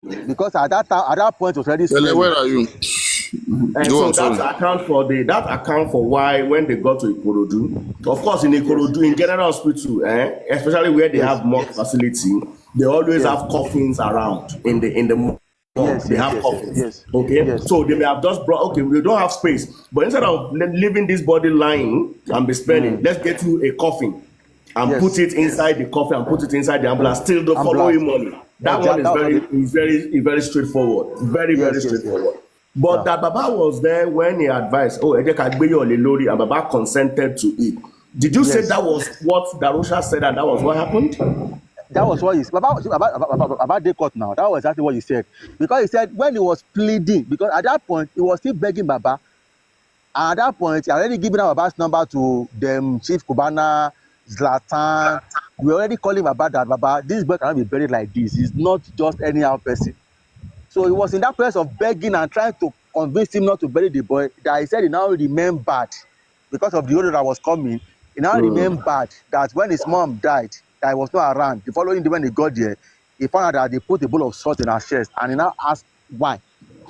because at that point it was already Sele, smelling. where are you? And Go so on, sorry. that account for why when they got to Ikorodu, of course in Ikorodu, in general hospital, especially where they have more facility, they always Yes. have coffins around in the morgue. Yes, They yes, have yes, coffins. yes, Okay, yes, so they may have just brought. Okay, we don't have space, but instead of leaving this body lying and be spending, let's get you a coffin and yes. put it inside the coffin and put it inside the ambulance. Still the following morning. That one is very straightforward. Very Yes, yes, yes. straightforward. But Yeah. that Baba was there when he advised, oh, ẹ jẹ́ ká gbé yọ̀ lé lórí, and Baba consented to it. Did you say Yes. that was what Darusha said and that was what happened? That was what he said about the court now. That was exactly what he said. Because he said when he was pleading, because at that point he was still begging Baba. And at that point, he already given out Baba's number to them, Chief Kubana, Zlatan. We already calling Baba that Baba, this boy cannot be buried like this. He's not just anyhow person. So he was in that place of begging and trying to convince him not to bury the boy, that he said he now remembered, because of the order that was coming, he now remembered that when his mom died, that he was not around. The following day when he got there, he found out that they put a bowl of salt in her chest, and he now asked why.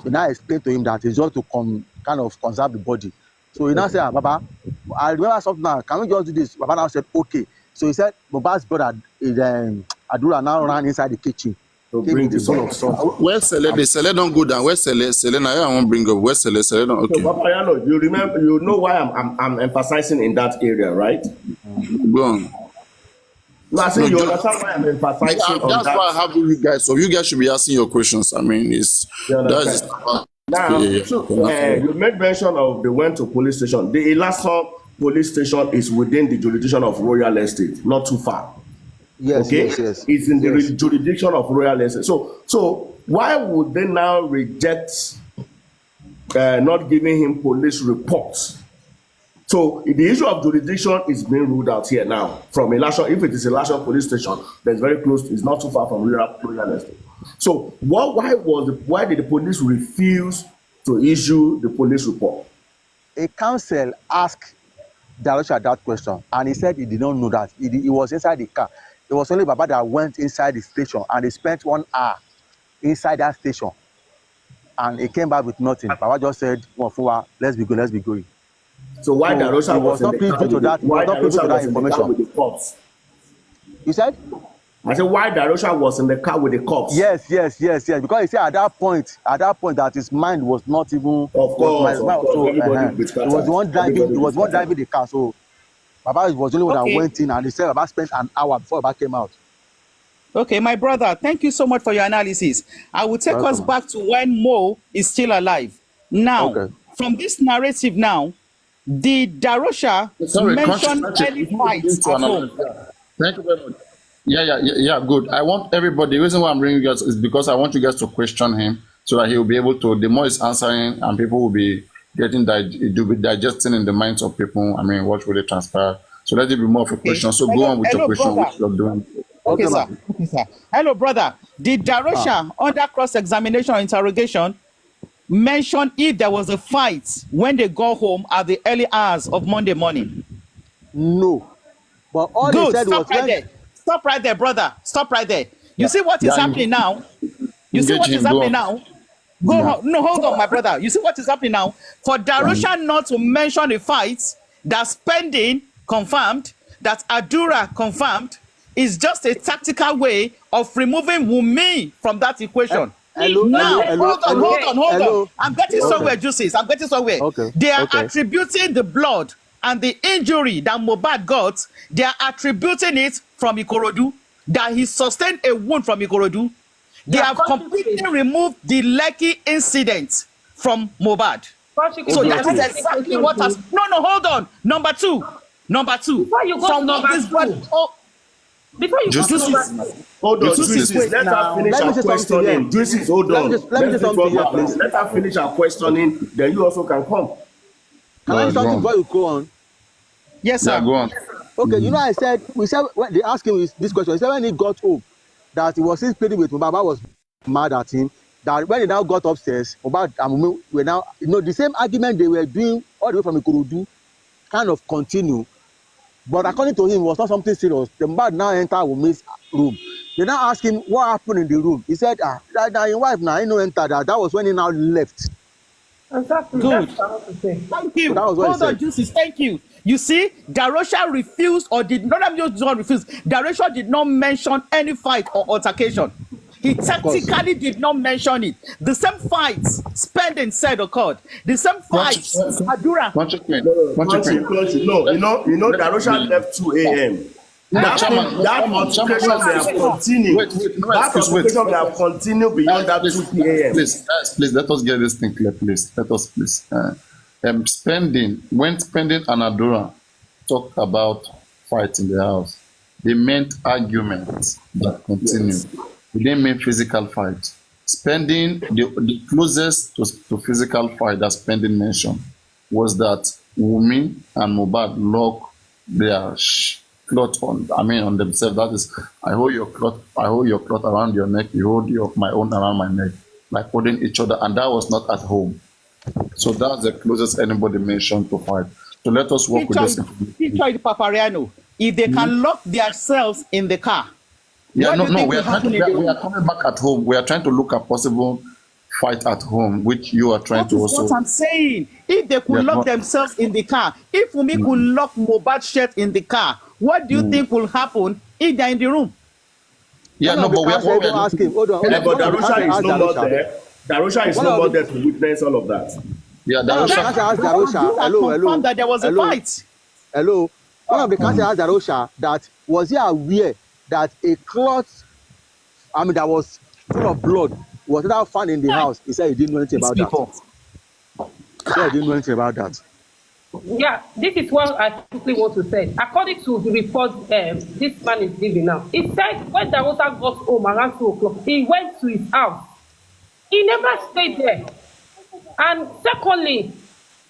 He now explained to him that it's just to kind of conserve the body. So he now said, Baba, I remember something now, can we just do this? Baba now said, okay. So he said, Mohbad's brother, Adura, now ran inside the kitchen. To Came bring with a the bowl of salt. salt. Where Sele? The Sele don't go down. Where Sele? Sele now I won't bring up. Where Sele? Sele don't. So Okay. Papayano, you know why I'm emphasizing in that area, right? Go on. No, I say No, you just, understand why I'm emphasizing on that's why I that. have you guys. So you guys should be asking your questions. I mean, it's You that's understand? Now, so you made mention of they went to police station. The Ilasan police station is within the jurisdiction of Royal Estate, not too far. Yes, Okay, yes, yes. it's in the Yes. jurisdiction of Royal Estate. So why would they now reject not giving him police reports? So the issue of jurisdiction is being ruled out here now. From Elisha, if it is Elisha police station, that's very close. It's not too far from Royal Estate. So why did the police refuse to issue the police report? A counsel asked Darusha that question, and he said he did not know that. He was inside the car. It was only Baba that went inside the station, and they spent 1 hour inside that station, and he came back with nothing. Baba just said, "Well, let's be going." So why So Darusha he was was in not the privy car to with that. He was not privy to that information. with the cops? You said? I said why Darusha was in the car with the cops? Yes. Because he said at that point that his mind was not even. Of course. So Everybody he was the one driving the car. So Baba was the only one that went in, and he said Baba spent an hour before Baba came out. Okay, my brother, thank you so much for your analysis. I will take us back to when Mo is still alive. Now, from this narrative now, did Darusha mention any fights at home? Thank you very much. Yeah, good. I want everybody, the reason why I'm bringing you guys is because I want you guys to question him so that he will be able to, the more he's answering and people will be getting that, it will be digesting in the minds of people, I mean, what really transpired. So let it be more of a question. So go on with your question, which you're doing. Okay, sir. Hello, brother. Did Darusha, under cross-examination or interrogation, mention if there was a fight when they got home at the early hours of Monday morning? No. But all Good. he said Stop was right there. Stop right there, brother. Stop right there. You see what is happening now? You see what is happening now? No, hold on, my brother. You see what is happening now? For Darusha not to mention a fight that's pending, confirmed, that Adura confirmed, is just a tactical way of removing Wunmi from that equation. Hold on. I'm getting somewhere, Juices. I'm getting somewhere. They are attributing the blood and the injury that Mohbad got, they are attributing it from Ikorodu, that he sustained a wound from Ikorodu. They have completely removed the Lekki incident from Mohbad. So that is exactly what has... No, hold on. Number two. Before you go to number two. Before you go to number two. Hold on, Juices. Let her finish her questioning. Juices, hold on. Let her finish her questioning, then you also can come. Can I say something before you go on? Yes, sir. Yeah, go on. Okay, you know, we said when they asked him this question, he said when he got home, that he was still pleading with Mohbad. Baba was mad at him. That when he now got upstairs, Mohbad and Wunmi were now, the same argument they were doing all the way from Ikorodu kind of continue. But according to him, it was not something serious. The Mohbad now entered Wunmi's room They now ask him what happened in the room. He said, that your wife now, he no enter that. That was when he now left. Exactly. Good. That's what I want to say. Thank you. So that was what he Hold on, said. Juices. Thank you. You see, Darosha refused or did not. I'm just not refused. Darosha did not mention any fight or altercation. He course. tactically did not mention it. The same fights Spending said occurred. The same fights Adura. No, Darosha left 2 a.m. That altercation may have continued. That altercation may have continued beyond that 2 p.m. Please, let us get this thing clear, please. Let us, please. When Spending and Adura talked about fight in the house, they meant arguments that continue. They didn't mean physical fight. Spending, the closest to physical fight that Spending mentioned was that Wumi and Mohbad lock their cloth on themselves. That is, I hold your cloth around your neck, you hold my own around my neck, like holding each other, and that was not at home. So that's the closest anybody mentioned to fight. So let us work with this. Teacher Papariano, if they can lock themselves in the car. We are coming back at home. We are trying to look at possible fight at home, which you are trying to also. That's what I'm saying. If they could lock themselves in the car, if Wumi could lock Mohbad's shirt in the car, what do you think will happen if they're in the room? Yeah, no, but we are asking. Hold on. But Darosha is no more there. Darosha is no more there to witness all of that. Yeah, Darosha. asked Darosha. Hello. That there was a fight. Hello. One of the counsel asked Darosha that was he aware that a cloth, that was full of blood, was not found in the house. He said he didn't know anything about that. He said he didn't know anything about that. Yeah, this is what I quickly want to say. According to the report this man is giving now, he said when Darosha got home around 2 o'clock, he went to his house. He never stayed there. And secondly,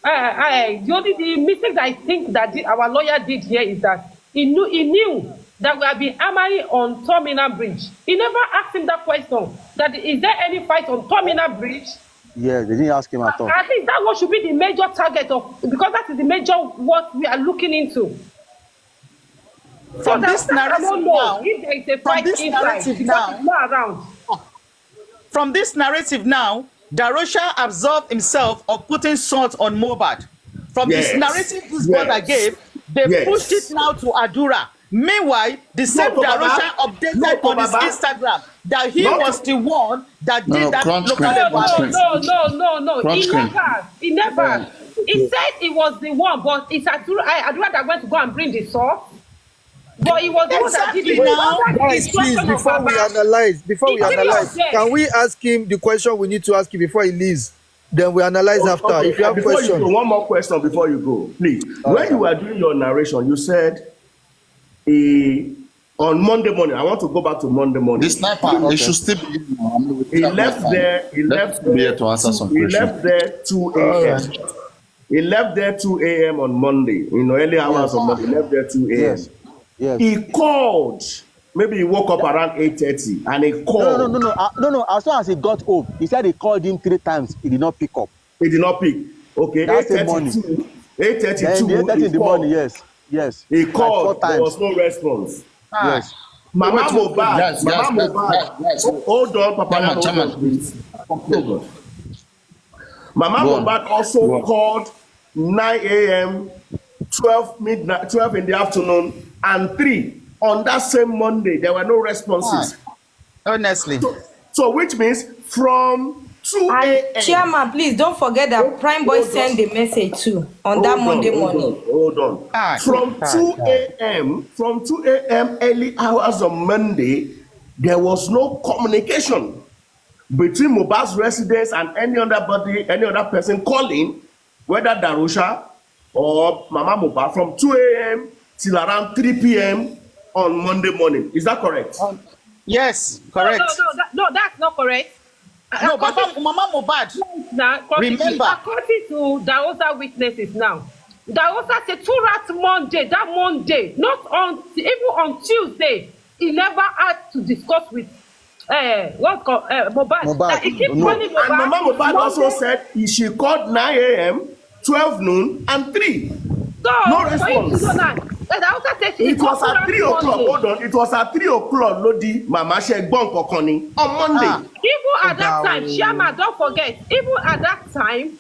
the mistake that I think that our lawyer did here is that he knew that we have been hammering on Terminal Bridge. He never asked him that question. That is there any fight on Terminal Bridge? Yeah, they didn't ask him at all. I think that what should be the major target of, because that is the major what we are looking into. From this narrative now, if there is a fight inside, because it's not around. From this narrative now, Darosha absolved himself of putting salt on Mohbad. From this narrative this brother gave, they pushed it now to Adura. Meanwhile, the same Darosha updated on his Instagram that he was the one that did that. No. He never. He said he was the one, but it's Adura that went to go and bring the salt. But it was the one that did it. Guys, please, before we analyze, can we ask him the question we need to ask him before he leaves? Then we analyze after. Okay. If you have questions. One more question before you go, please. When you were doing your narration, you said on Monday morning, I want to go back to Monday morning. This sniper, he should still be He left there to answer some questions. He left there 2 a.m. He left there 2 a.m. on Monday, early hours on Monday. He left there 2 a.m. Yes. He called. Maybe he woke up around 8:30 and he called. No. As soon as he got home, he said he called him 3 times. He did not pick up. He did not pick. Okay, 8:32. 8:32 in the morning. Yes. He called. Like 4 times. There was no response. Yes. Mama Mohbad. Hold on, Papa. Please. Mama Mohbad also called 9 a.m., 12 in the afternoon, and 3 on that same Monday. There were no responses. Honestly. So which means from 2 a.m. Chairman, please don't forget that Prime Boy sent the message too on that Monday morning. Hold on. From 2 a.m. early hours on Monday, there was no communication between Mohbad's residents and any other person calling, whether Darosha or Mama Mohbad, from 2 a.m. till around 3 p.m. on Monday morning. Is that correct? Yes, correct. No, that's not correct. No, Mama Mohbad. Remember, according to Darosha witnesses now, Darosha said throughout Monday, that Monday, not on, even on Tuesday, he never had to discuss with what's called Mohbad. He keeps calling Mohbad. And Mama Mohbad also said she called 9 a.m., 12 noon, and 3. No response. Dausa said she It was at 3 o'clock. Hold on. It was at 3 o'clock. Lodi, Mama Shegbon Kokoni on Monday. Even at that time, Shama, don't forget. Even at that time,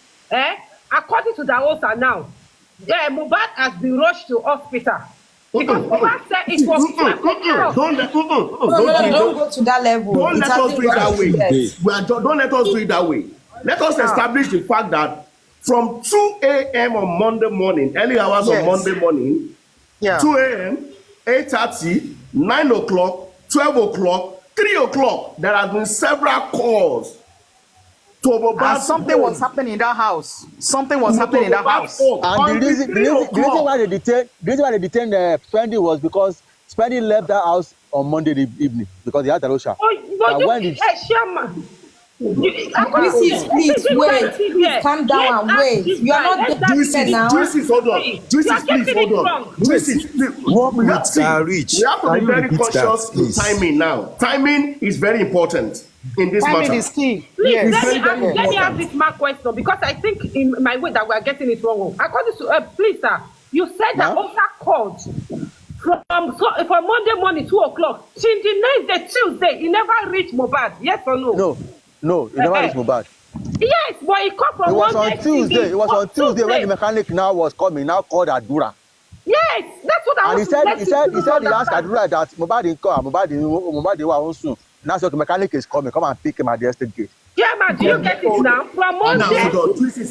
according to Dausa now, Mohbad has been rushed to hospital. Because Mohbad said it was Don't go to that level. Don't let us do it that way. Don't let us do it that way. Let us establish the fact that from 2 a.m. on Monday morning, early hours on Monday morning, 2 a.m., 8:30, 9 o'clock, 12 o'clock, 3 o'clock, there has been several calls to Mohbad. And something was happening in that house. Something was happening in that house. And the reason why they detained Spendy was because Spendy left that house on Monday evening because he had Darosha. Shama. Please, wait. Calm down and wait. You are not there now. Juices, hold on. Juices, please, hold on. Juices, please. We have to be very conscious to timing now. Timing is very important in this matter. Timing is key. Please, let me ask this mark question because I think in my way that we are getting it wrong. According to, please, sir, you said that Osa called from Monday morning, 2 o'clock, till the next day, Tuesday, he never reached Mohbad. Yes or no? No, it never reached Mohbad. Yes, but he called from Monday. It was on Tuesday when the mechanic now was coming, now called Adura. Yes, that's what I was saying. And he said he asked Adura that Mohbad didn't come, Mohbad was soon. Now so the mechanic is coming, come and pick him at the estate gate. Yeah, man, do you get it now? From Monday.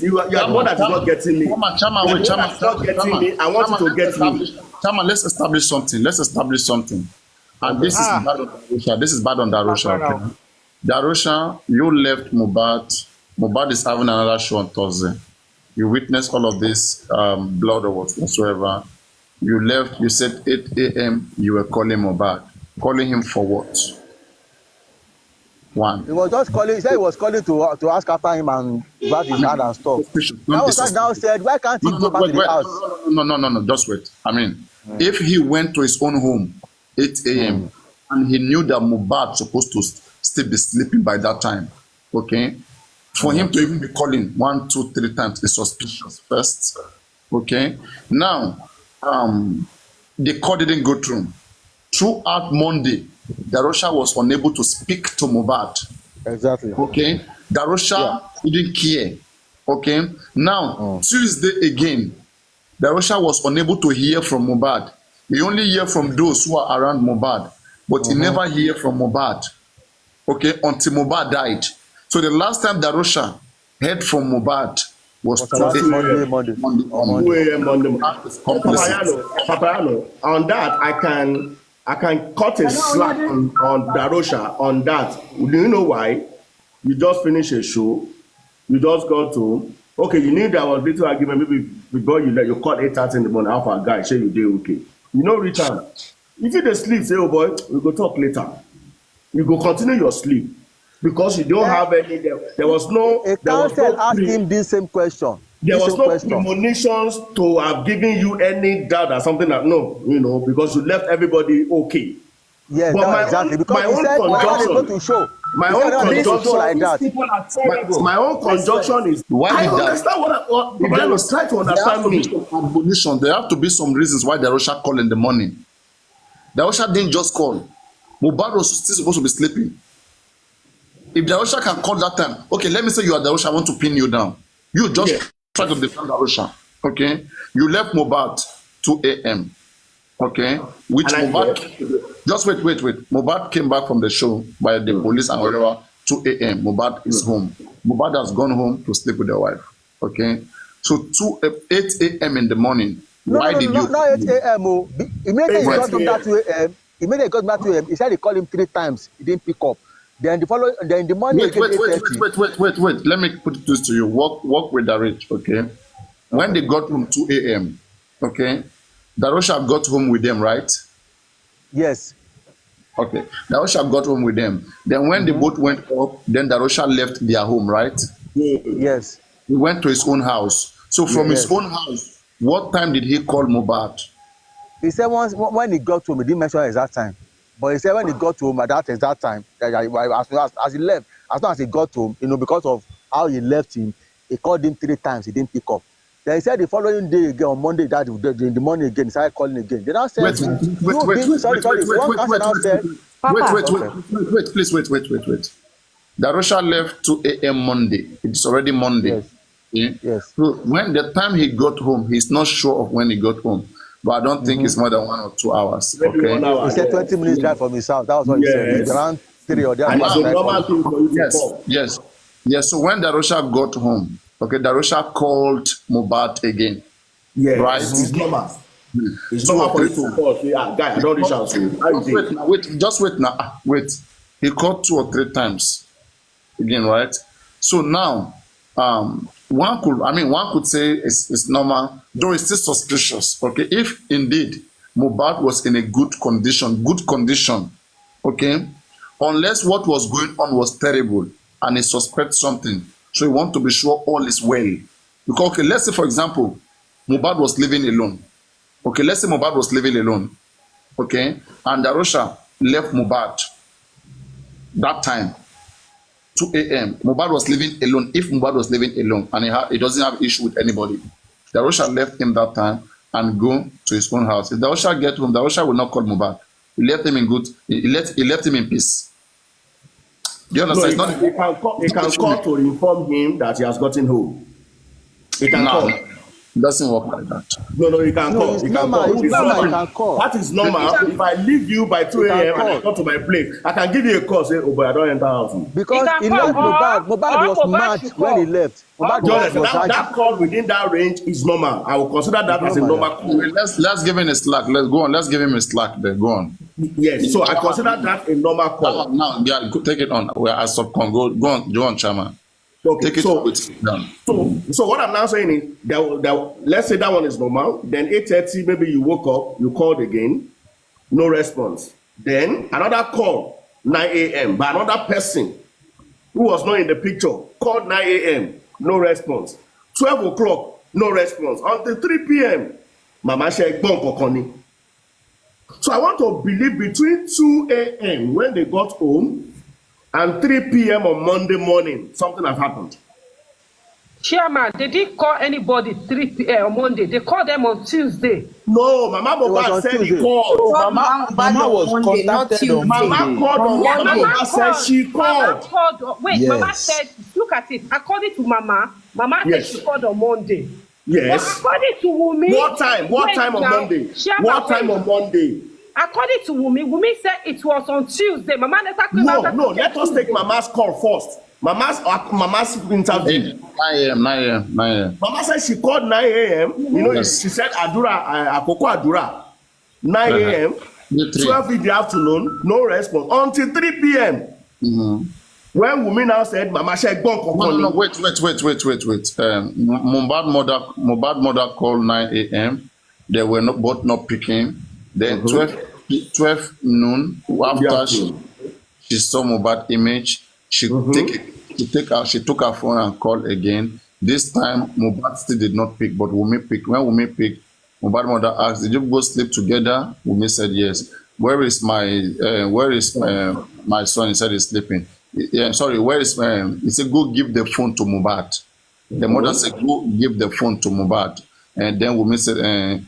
You are the one that is not getting me. Chairman, I want you to get me. Chairman, let's establish something. And this is bad on Darosha. This is bad on Darosha. Okay? Darosha, you left Mohbad. Mohbad is having another show on Thursday. You witnessed all of this blood or whatsoever. You left, you said 8 a.m. you were calling Mohbad. Calling him for what? One. He was just calling, he said he was calling to ask after him and grab his hand and stuff. Now said, why can't he go back to the house? No, just wait. I mean, if he went to his own home 8 a.m. and he knew that Mohbad supposed to still be sleeping by that time, okay? For him to even be calling 1, 2, 3 times is suspicious first, okay? Now, the call didn't go through. Throughout Monday, Darosha was unable to speak to Mohbad. Exactly. Okay? Darosha didn't care. Okay? Now, Tuesday again, Darosha was unable to hear from Mohbad. He only hear from those who are around Mohbad, but he never hear from Mohbad. Okay? Until Mohbad died. So the last time Darosha heard from Mohbad was Monday. Papayano, on that I can cut a slack on Darosha on that. Do you know why? You just finished a show. You just got to, okay, you knew there was little argument maybe before you called 8:30 in the morning half a guy, say you did okay. You know, Richard, if you dey sleep, say, oh boy, we go talk later. You go continue your sleep because you don't have any, there was no. A counsel asked him this same question. There was no premonitions to have given you any doubt or something that no, you know, because you left everybody okay. Yes, but exactly. Because my own conjunction, my own conjunction is. Why I understand what I was trying to understand me. There have to be some reasons why Darosha called in the morning. Darosha didn't just call. Mohbad was still supposed to be sleeping. If Darosha can call that time, okay, let me say you are Darosha, I want to pin you down. You just try to defend Darosha, okay? You left Mohbad 2 a.m., okay? Which Mohbad, just wait. Mohbad came back from the show by the police and whatever, 2 a.m. Mohbad is home. Mohbad has gone home to sleep with their wife, okay? So 8 a.m. in the morning, why did you? Not 8 a.m. Immediately he got to 2 a.m., immediately he got back to 2 a.m., he said he called him 3 times, he didn't pick up. Then the morning. Wait. Let me put this to you. Work with Darich, okay? When they got home 2 a.m., okay? Darosha got home with them, right? Yes. Okay. Darosha got home with them. Then when the boat went up, then Darosha left their home, right? Yes. He went to his own house. So from his own house, what time did he call Mohbad? He said when he got home, he didn't mention exact time. But he said when he got home at that exact time, as he left, as soon as he got home, you know, because of how he left him, he called him 3 times, he didn't pick up. They said the following day again, on Monday, that in the morning again, he started calling again. They now said, Wait, sorry, one person now said, Papa. please wait. Darusha left 2 a.m. Monday. It's already Monday. yes, Okay? yes. So when the time he got home, he's not sure of when he got home. But I don't think it's more than 1 or 2 hours. Maybe Okay. 1 hour. He said 20 minutes drive from his house. That was what he said. It's Yes. around 3 or And it's a thereabouts. normal thing for you to Yes, call. yes. So when Darusha got home, okay, Darusha called Mohbad again. Yes. Right. It's normal. It's Two normal or for you three to times. call. Say, guy, I don't reach out to you. How you doing? Just wait now. Wait. He called 2 or 3 times again, right? So now, one could say it's normal, though it's still suspicious. Okay, if indeed Mohbad was in a good condition, okay, unless what was going on was terrible and he suspects something, so he want to be sure all is well. Because okay, let's say for example, Mohbad was living alone. Okay, let's say Mohbad was living alone. Okay, and Darusha left Mohbad that time, 2 a.m. Mohbad was living alone. If Mohbad was living alone and he doesn't have issue with anybody, Darusha left him that time and go to his own house. If Darusha get home, Darusha will not call Mohbad. He left him in good. He left him in peace. Do you No, understand? he can call to inform him that he has gotten home. He can call. It doesn't work like that. No, he can call. It's He can normal. call. It's normal. He can call. That is normal. If I leave you by 2 a.m. and I come to my place, I can give you a call. Say, oh boy, I don't enter house. Because He he can left call, Mohbad. or Mohbad was Mohbad mad should when he call. left. Mohbad Just was that call within that range is normal. I will consider that as a normal call. Let's give him a slack. Let's go on. Let's give him a slack there. Go on. Yes, so I consider that a normal call. Now, yeah, take it on. We are subcon. Go on, Chama. Okay, Take it so down. so what I'm now saying is that let's say that one is normal. Then 8:30, maybe you woke up, you called again, no response. Then another call, 9 a.m. by another person who was not in the picture, called 9 a.m., no response. 12 o'clock, no response. Until 3 p.m., Mama said, Kokoni. So I want to believe between 2 a.m. when they got home and 3 p.m. on Monday morning, something has happened. Chairman, they didn't call anybody 3 p.m. on Monday. They called them on Tuesday. No, Mama Mohbad said he called. Mama was Monday, not contacted Tuesday. on Mama called on Yeah, Monday. Mama Mama said she Mama called. called. Wait, Yes. Mama said, look at it. According to Mama Yes. said she called on Monday. Yes. But according to Wumi, What time? What wait time on now. Monday? Chairman, What time wait. on Monday? According to Wumi said it was on Tuesday. Mama later came out and No. said Let us take Tuesday. Mama's call first. Mama's interview. 9 a.m. Mama said she called 9 a.m. You know, Yes. she said Adura, Akoko Adura. 9 a.m. 12 in the afternoon, no response until 3 p.m. When Wumi now said, Mama said, No, wait. Mohbad mother called 9 a.m. They were both not picking. Then 12 noon after she saw Mohbad image, she took her phone and called again. This time Mohbad still did not pick, but Wumi picked. When Wumi picked, Mohbad mother asked, "Did you both sleep together?" Wumi said yes. Where is my son? He said he's sleeping. Yeah, sorry. Where is he said go give the phone to Mohbad. The mother said go give the phone to Mohbad, and then Wumi said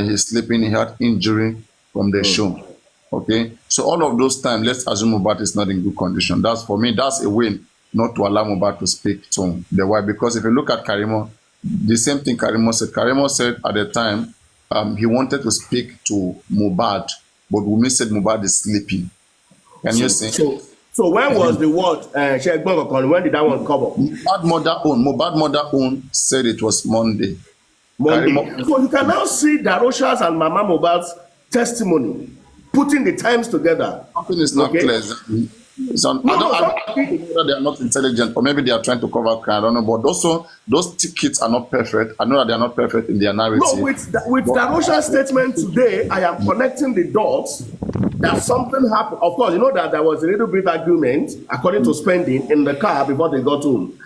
he's sleeping. He had injury from the show. Okay, so all of those times, let's assume Mohbad is not in good condition. That's for me. That's a win not to allow Mohbad to speak to the wife, because if you look at Karimo, the same thing Karimo said. Karimo said at the time he wanted to speak to Mohbad, but Wumi said Mohbad is sleeping. Can you see? So when was the word? When did that one come up? Mohbad mother own said it was Monday. Monday. So you can now see Darosha's and Mama Mohbad's testimony, putting the times together. Something is not clear. I don't know whether they are not intelligent or maybe they are trying to cover crime. I don't know, but also those kids are not perfect. I know that they are not perfect in their narrative. No, with Darosha's statement today, I am connecting the dots that something happened. Of course, you know that there was a little bit argument, according to Spending, in the car before they got home.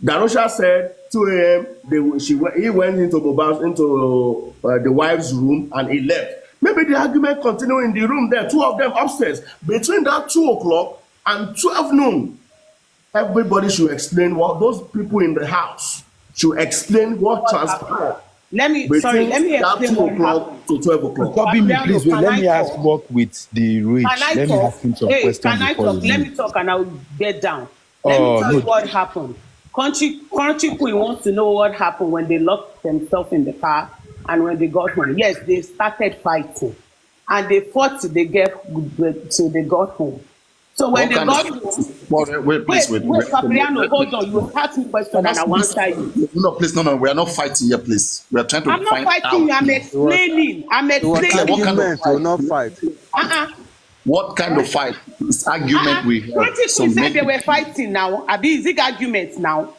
Darosha said 2 a.m. He went into the wife's room and he left. Maybe the argument continued in the room there, two of them upstairs. Between that 2 o'clock and 12 noon, everybody should explain what those people in the house should explain what transpired Let me between that explain 2 what o'clock happened. to 12 o'clock. Bobby, me, Fabiano, please wait. can Let I me ask talk? work with the rich. Can I Let me talk? ask him some Hey, questions can I before you talk? Let leave. me talk and I'll get down. Let me Oh tell no. you what happened. Country Queen wants to know what happened when they locked themselves in the car and when they got home. Yes, they started fighting. And they fought till they got home. So when What they kind got of home, wait, please, wait. Capriano, hold on. You ask me a question and I will answer you. No, please, no, we are not fighting here, please. We are trying to I'm not find fighting out. you. I'm It was explaining. Be clear, what kind of argument, so fight? not fight. Uh-uh. What kind of fight? It's argument we have. Country So Queen said they make were fighting now. Abi, is it argument now?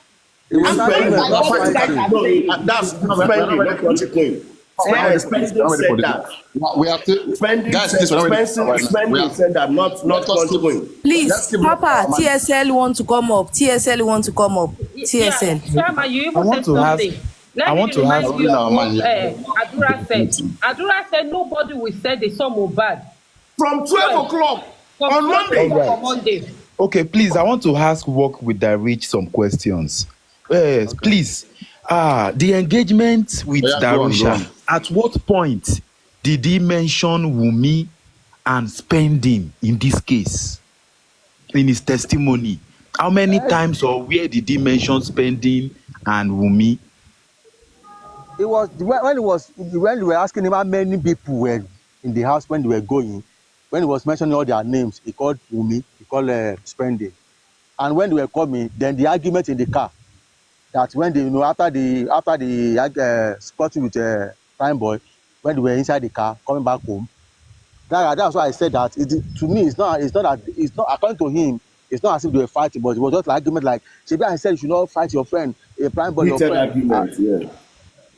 It was I'm going argument, by not what you guys fighting. are No, saying. that's no, we're not Spending, ready. not Country Queen. We're not ready for this. We're Spending not ready for said this. that. We have to, guys, please, we're not ready for right now. Spending said that, not Let us Country keep. Queen. Please, Let's keep Papa, our mind. TSL want to come up. TSL want to come up. Yeah, TSL. Sharma, you I even want said to ask. something. I Let me want to ask. remind you Rolling of our what mind here. Adura said. Adura said nobody will say they saw Mohbad. From 12 o'clock From on 12 Monday. o'clock All on right. Monday. Okay, please. I want to ask work with the rich some questions. Yes, Okay. please. The engagement with Yeah, go on, go Darusha. on. At what point did he mention Wumi and spending in this case in his testimony? How many times or where did he mention spending and Wumi? It was when they were asking him how many people were in the house when they were going. When he was mentioning all their names, he called Wumi, he called Spending. And when they were coming, then the argument in the car that when they, after the spotting with Prime Boy, when they were inside the car coming back home, that's why I said that to me it's not according to him, it's not as if they were fighting, but it was just like argument like Shebi I said you should not fight your friend, a Prime Boy your Heated friend. argument, yeah.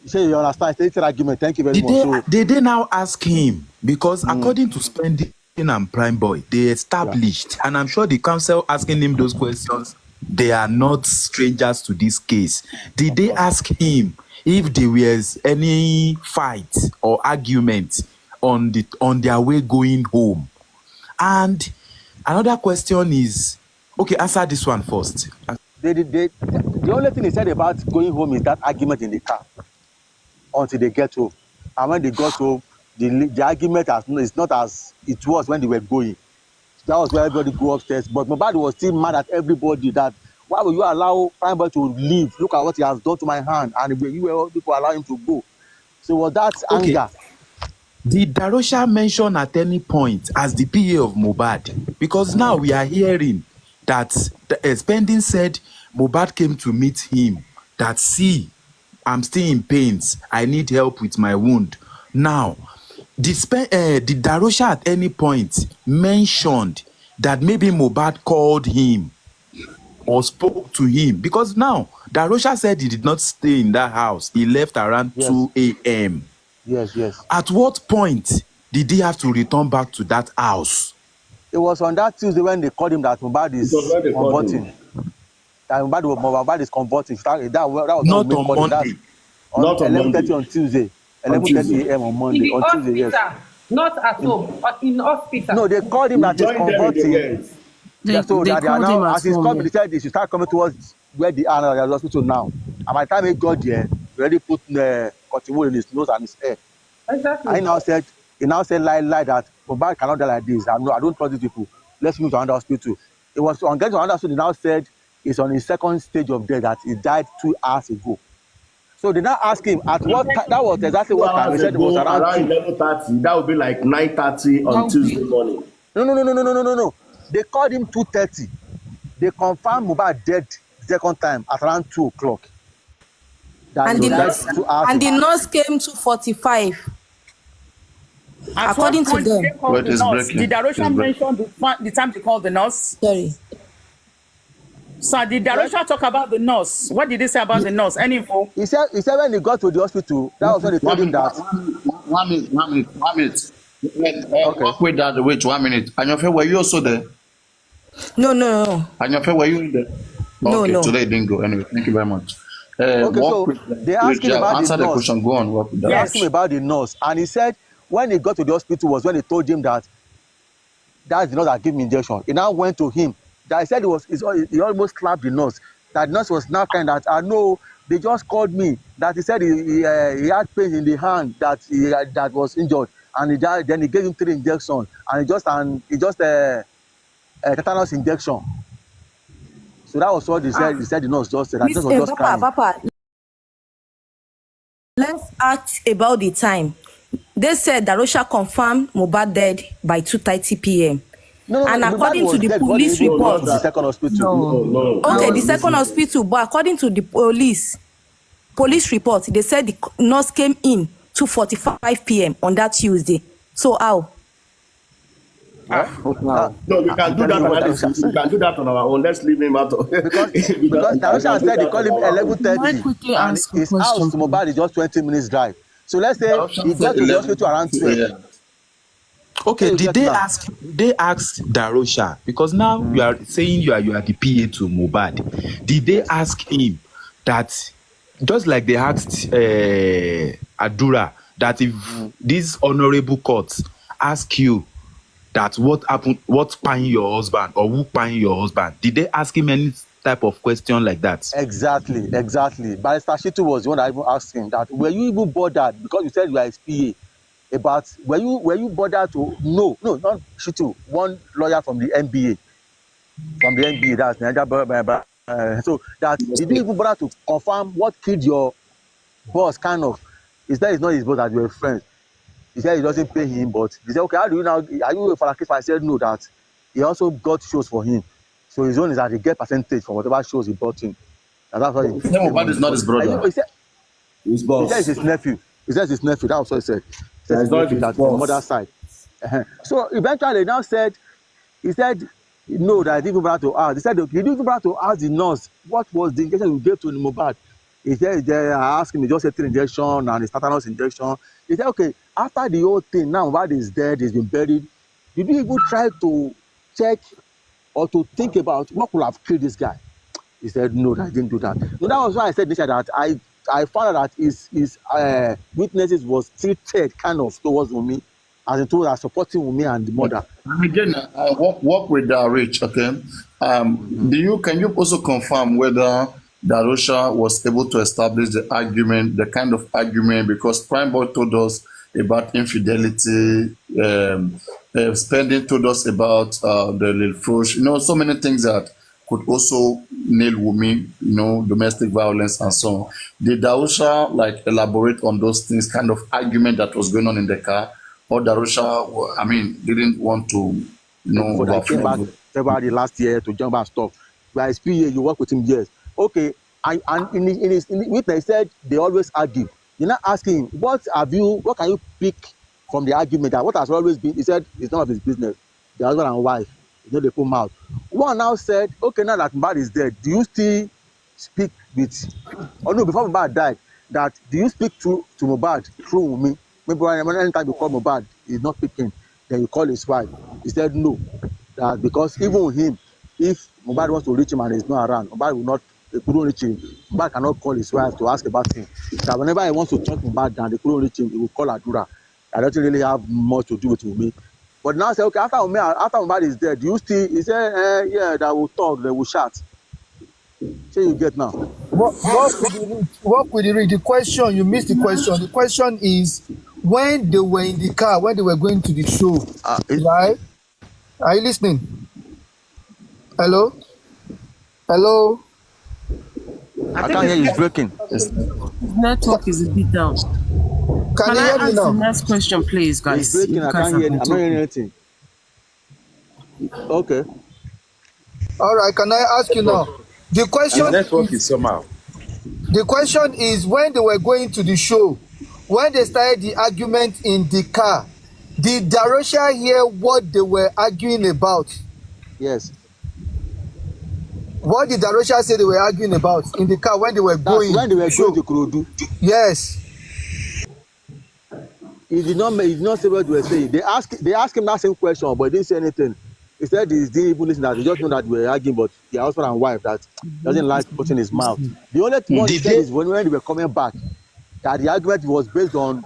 Say you understand, it's an argument. Thank you very Did much. they So did they now ask him? Because mm, according to Spending and Prime Boy, they yeah. established, and I'm sure the council asking him those questions, they are not strangers to this case. Did Of they course. ask him if there was any fight or argument on their way going home? And another question is, okay, answer this one first. The only thing he said about going home is that argument in the car until they get home. And when they got home, the argument is not as it was when they were going. That was where everybody go upstairs. But Mohbad was still mad at everybody that why will you allow Prime Boy to leave? Look at what he has done to my hand. And you were people allow him to go. So was that Okay, anger? did Darosha mention at any point as the PA of Mohbad? Because now we are hearing that Spending said Mohbad came to meet him, that see, I'm still in pains, I need help with my wound. Now, did Darosha at any point mentioned that maybe Mohbad called him or spoke to him? Because now Darosha said he did not stay in that house. He left around Yes, 2 a.m. yes. At what point did he have to return back to that house? It was on that Tuesday when they called him that Mohbad It was is when they called converting. him. That Mohbad is converting. That was when Not we on called him. That's Monday. on Not on 11:30 Monday, on Tuesday. on 11:30 Tuesday. a.m. on In Monday. the On Tuesday, yes. hospital, not at home, but in hospital. No, they called him We that he's joined them in the converting. yes. So They that they are called now, him at as he's home. coming, Yeah. they said they should start coming towards where they are now, the hospital now. And by the time he got there, they already put the cotton wool in his nose and his hair. And Exactly. he now said lie that Mohbad cannot die like this. I don't trust these people. Let's move to another hospital. It was on getting to another hospital, they now said he's on his second stage of death, that he died 2 hours ago. So they now ask him at what time. That was exactly Two what time. He hours said it was ago, around around 2. 11:30. That would be like 9:30 on Tuesday morning. No. They called him 2:30. They confirmed Mohbad dead the second time at around 2 o'clock. That And he the So died that's nurse 2 hours and the ago. nurse came to 45, At what according to point did they them. call Wait, the it's nurse? Did breaking. It's Darosha breaking. mention the time they called the nurse? Sorry. So did He said Darosha talk about the nurse? What did they say about the nurse? Any info? he said when he got to the hospital, that was when they told him that. One minute. Okay. Walk with that. Wait, 1 minute. Anyofe, were you also there? No. Anyofe, were you in there? Okay, No. today it didn't go. Anyway, thank you very much. Okay, Walk so with they asked him about the answer the nurse. question. Go on, walk with They that. asked him Yes. about the nurse, and he said when he got to the hospital was when they told him that that's the nurse that gave him injection. He now went to him. That he said he almost slapped the nurse That the nurse was now kind that I know they just called me that he said he had pain in the hand that that was injured, and he died. Then he gave him 3 injections, and he just tetanus injection. So that was what they said. He said the nurse just said that. The nurse was just crying. Papa, let's ask about the time. They said that Darosha confirmed Mohbad dead by 2:30 p.m. No, And according to the police report, the second hospital. No. okay, the second hospital, but according to the police report, they said the nurse came in 2:45 p.m. on that Tuesday. So how? No, we can do that analysis. We can do that on our own. Let's leave him out of because Darosha said they call him 11:30, and his house to Mohbad is just 20 minutes drive. So let's say he got to the hospital around 12. Yeah. Okay, did they ask Darosha, because now you are saying you are the PA to Mohbad. Did they ask him that, just like they asked Adura, that if this honorable court ask you that what happened, what paying your husband or who paying your husband, did they ask him any type of question like that? Exactly. Barrister Shitu was the one that even asked him that, were you even bothered, because you said you are his PA, about were you bothered to no not Shitu, one lawyer from the NBA, that's Nigeria, so that did you even bother to confirm what killed your boss? Kind of, he said it's not his boss, that you were friends. He said he doesn't pay him, but he said, okay, how do you now, are you for a case? I said no, that he also got shows for him, so his own is that he get percentage for whatever shows he brought in, and that's why he Mohbad is not his brother. He said, his boss. He said it's his nephew. That's what he said. That's not his that's boss. the mother's side. So eventually now he said no, that I didn't even bother to ask. He said, okay, you didn't even bother to ask the nurse what was the injection you gave to Mohbad. He said, I asked him, he just said 3 injection and his tetanus injection. He said, okay, after the whole thing, now Mohbad is dead, he's been buried. Did you even try to check or to think about what could have killed this guy? He said, no, I didn't do that. No, that was why I said initially that I found out that his witnesses was treated kind of towards Wunmi, as in towards supporting Wunmi and the mother. And again, I work with Rich, okay? Can you also confirm whether Darosha was able to establish the argument, the kind of argument, because Prime Boy told us about infidelity, Spending told us about the Lil Frush, so many things that could also nail Wunmi, domestic violence and so on. Did Darosha elaborate on those things, kind of argument that was going on in the car, or Darosha, didn't want to, But I came back February last year to jump and stuff. By his PA, you work with him years. Okay, and in his witness, he said they always argue. You're not asking what can you pick from the argument, that what has always been? He said it's none of his business. The husband and wife, they put mouth. One now said, okay, now that Mohbad is dead, do you still speak with? Oh no, before Mohbad died, that do you speak to Mohbad through Wunmi? Maybe anytime you call Mohbad, he's not picking, then you call his wife. He said no, that because even with him, if Mohbad wants to reach him and he's not around, Mohbad will not. They couldn't reach him. Mohbad cannot call his wife to ask about him. That whenever he wants to talk Mohbad down, they couldn't reach him. He will call Adura. I don't really have much to do with Wunmi. But now say, okay, after Mohbad is dead, do you still? He said, yeah, that will talk, they will shout. So you get now. What could you read? The question, you missed the question. The question is, when they were in the car, when they were going to the show, right? Are you listening? Hello? I can't hear you, it's breaking. His network is a bit down. Can you hear me ask now? the next question, please, guys? It's breaking, I can't hear you. I'm not hearing anything. Okay. All right, can I ask you now? The question His network is somehow. The question is, when they were going to the show, when they started the argument in the car, did Darosha hear what they were arguing about? Yes. What did Darosha say they were arguing about in the car when they were going? When they were going to Kurodu. Yes. He did not say what they were saying. They asked him that same question, but he didn't say anything. He said he didn't even listen. That he just know that we were arguing, but the husband and wife that doesn't like putting his mouth. The only one he said is when they were coming back, that the argument was based on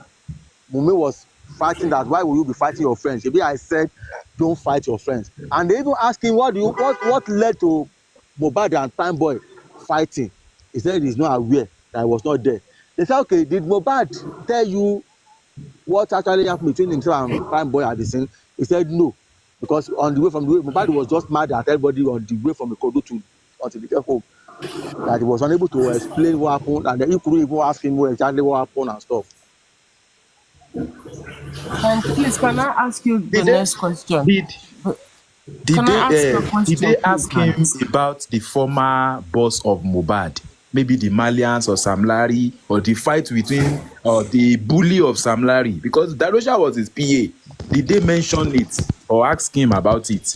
Wunmi was fighting that, why will you be fighting your friends? Maybe I said don't fight your friends. And they even asked him what led to Mohbad and Prime Boy fighting. He said he's not aware that I was not there. They said, okay, did Mohbad tell you what actually happened between himself and Prime Boy at the scene? He said no, because on the way from the way, Mohbad was just mad at everybody on the way from the Ikodu to until he came home, that he was unable to explain what happened, and then he couldn't even ask him exactly what happened and stuff. And please, can I ask you the Did they next question? did did Can I ask you a they question, did they please, ask him guys? about the former boss of Mohbad? Maybe the Malians or Sam Larry, or the fight between or the bully of Sam Larry, because Darosha was his PA. Did they mention it or ask him about it?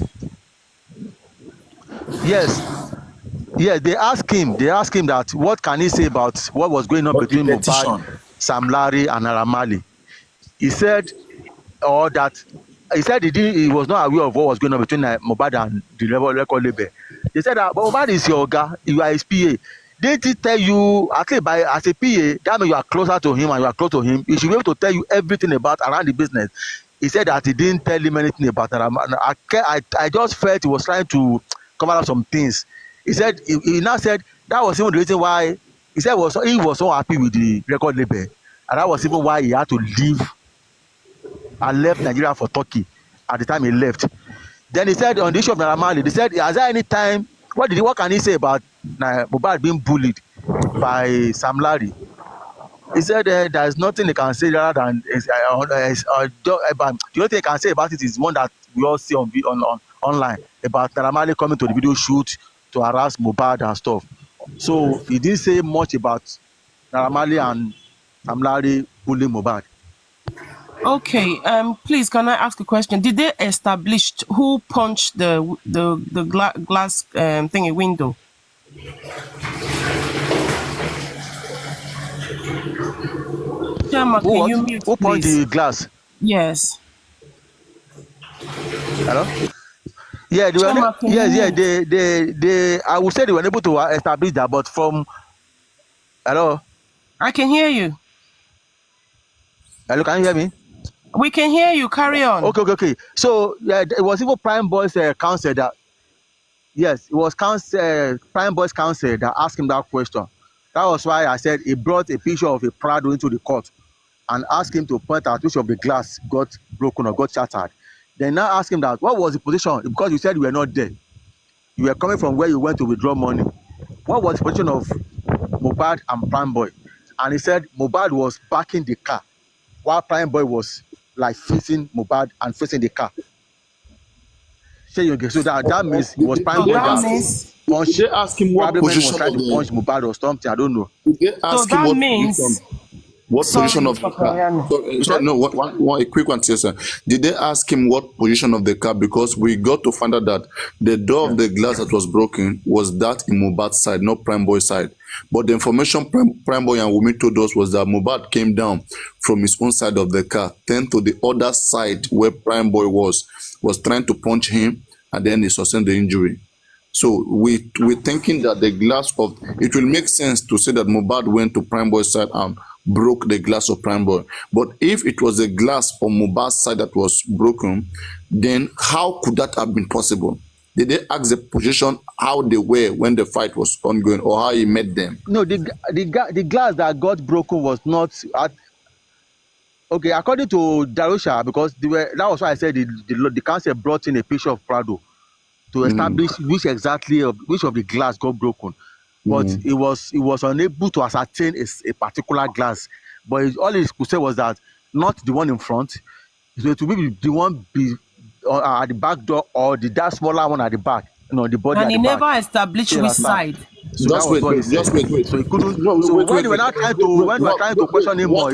Yes, yes, they asked him that what can he say about what was going on Of the between Mohbad, petition. Sam Larry and Naira Marley. He said, or that he said he was not aware of what was going on between Mohbad and the record label. They said that, but Mohbad is your guy, you are his PA. Didn't he tell you, at least by as a PA, that means you are closer to him and you are close to him, he should be able to tell you everything about around the business. He said that he didn't tell him anything about that. I just felt he was trying to cover up some things. He said he now said that was even the reason why he said he was so happy with the record label, and that was even why he had to leave and left Nigeria for Turkey at the time he left. Then he said on the issue of Naira Marley, they said, has there any time, what can he say about Mohbad being bullied by Sam Larry? He said there is nothing they can say rather than the only thing they can say about it is one that we all see on online about Naira Marley coming to the video shoot to harass Mohbad and stuff. So he didn't say much about Naira Marley and Sam Larry bullying Mohbad. Okay, please, can I ask a question? Did they establish who punched the glass thingy window? Chama, can you mute, Who punched please? the glass? Yes. Hello? Yeah, they were Chama, can yes, you yeah, mute? they I would say they were able to establish that, but from hello, I can hear you. can you hear me? We can hear you. Carry on. Okay. So yeah, it was even Prime Boys counsel that, yes, it was Prime Boys counsel that asked him that question. That was why I said he brought a picture of a Prado into the court and asked him to point out which of the glass got broken or got shattered. Then now ask him that what was the position, because you said you were not there. You were coming from where you went to withdraw money. What was the position of Mohbad and Prime Boy? And he said Mohbad was backing the car while Prime Boy was like facing Mohbad and facing the car. So that means it was Prime So Boy that that means punched. Did they ask him what Probably when he was position trying of to punch the? Mohbad or something, I don't know. Did they so ask him that what means position? What sorry, position of the Mr. car? Kariano. You So said? no, a quick one, sir. Did they ask him what position of the car? Because we got to find out that the door of the glass that was broken was that in Mohbad's side, not Prime Boy's side. But the information Prime Boy and Wumi told us was that Mohbad came down from his own side of the car, then to the other side where Prime Boy was trying to punch him, and then he sustained the injury. So we're thinking that the glass of it will make sense to say that Mohbad went to Prime Boy's side and broke the glass of Prime Boy. But if it was the glass on Mohbad's side that was broken, then how could that have been possible? Did they ask the position how they were when the fight was ongoing, or how he met them? No, the glass that got broken was not at. Okay, according to Darusha, because that was why I said the council brought in a picture of Prado to establish which of the glass got broken, but it was unable to ascertain a particular glass. But all he could say was that not the one in front, so to be the one at the back door, or that smaller one at the back, the body And at he the back. never established which side. So that was what he said. So he couldn't. So when they were not trying to question him more,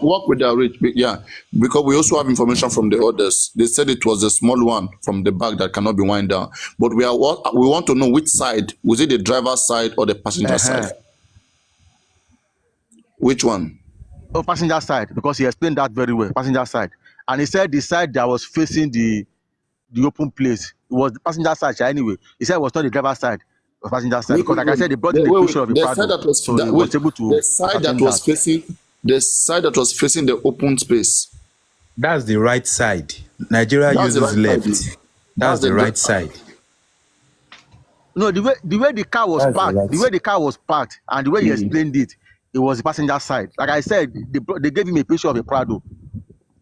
Work with the rich, yeah, because we also have information from the others. They said it was a small one from the back that cannot be wind down. But we want to know which side. Was it the driver's side or the passenger side? Which one? Oh, passenger side, because he explained that very well. Passenger side, and he said the side that was facing the open place was the passenger side. Anyway, he said it was not the driver's side. Passenger side, because like I said, they brought in the picture of the Prado, so he was able to the side that was facing the open space. That's the right side. Nigeria uses left. That's the right side. No, the way the car was That's parked, the way right. the car was parked, and the way he explained it, it was the passenger side. Like I said, they gave him a picture of a Prado.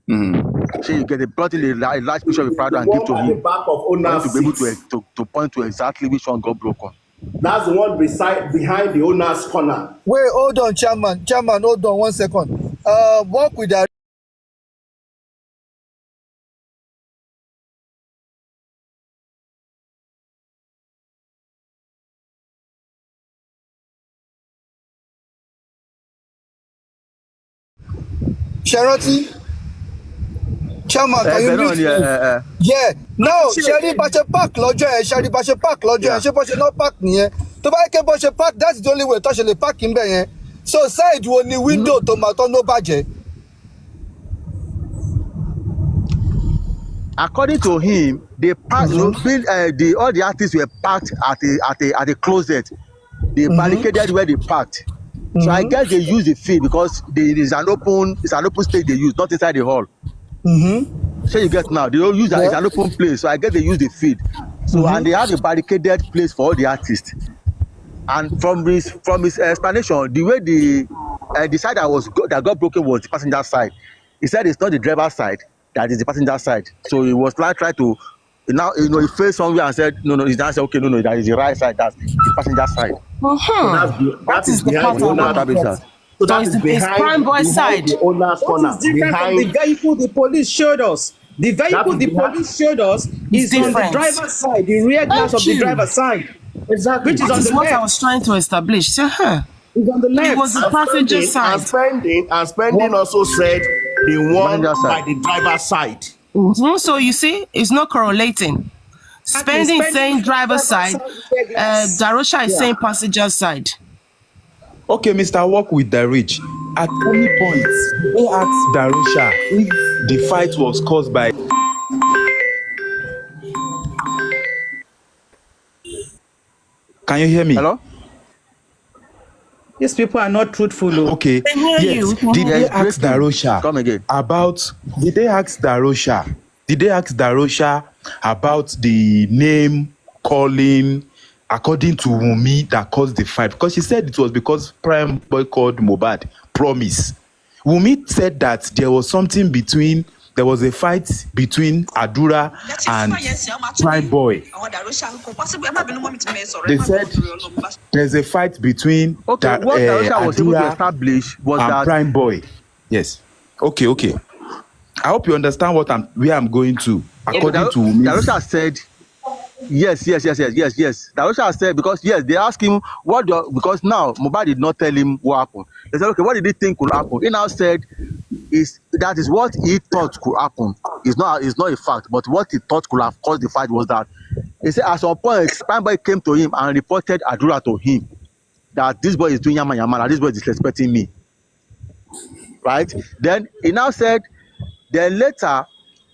So you get they brought in a large picture of a Prado The and give to one at the him back of for him owner's to be able seat. to point to exactly which one got broken. That's the one behind the owner's corner. Wait, hold on, chairman, hold on 1 second. Work with that. Charity, chairman, can you mute me? Yeah, no, Sherry Bache Park lọ́jọ́ ẹ̀, Sherry Bache Park lọ́jọ́ ẹ̀, ṣé bó ṣe náà park nìyẹn? Tó bá yẹ kí bó ṣe park, that's the only way tó ṣe lè park ń bẹ̀ yẹn. So side wo ni window tó máa tọ́ ló bàjẹ́? According to him, they parked. All the artists were parked at a closet. They barricaded where they parked. So I guess they use the field because it's an open stage they use, not inside the hall. So you get now, they don't use that, it's an open place. So I guess they use the field. So and they have a barricaded place for all the artists. And from his explanation, the way the side that got broken was the passenger side. He said it's not the driver's side, that is the passenger side. So he was like trying to he faced somewhere and said no, he's not said okay, no, that is the right side, that's the passenger side. So that is behind the owner's side. So that is behind Prime Boy side. the owner's corner. What is different from the vehicle the police showed us? The vehicle the police showed us is on the driver's side, the rear glass of the driver's side. Exactly. Which is That on is the what left. I was trying to establish. So, It's on the left. it was the passenger side. And spending also said the one Passenger by side. the driver's side. So you see, it's not correlating. Spending saying driver's side, Darosha is saying passenger side. Okay, Mr. Work with the Rich. At any point, they asked Darusha if the fight was caused by. Can you hear me? Hello? These people are not truthful. Oh. Okay. Can hear Yes. you. Did they ask Darusha Come again. about? Did they ask Darusha? Did they ask Darusha about the name calling according to Wunmi that caused the fight? Because she said it was because Prime Boy called Mohbad Promise. Wunmi said that there was something between. There was a fight between Adura and Prime Boy. They said there's a fight between Okay, what Darusha was able to Adura establish was and that Prime Boy. Yes. Okay. I hope you understand where I'm going to. According to Wunmi. Darusha said yes. Darusha said because yes, they asked him because now Mohbad did not tell him what happened. They said, okay, what did he think could happen? He now said that is what he thought could happen. It's not a fact, but what he thought could have caused the fight was that he said at some point Prime Boy came to him and reported Adura to him that this boy is doing yama yama, that this boy is disrespecting me. Right? Then he now said, then later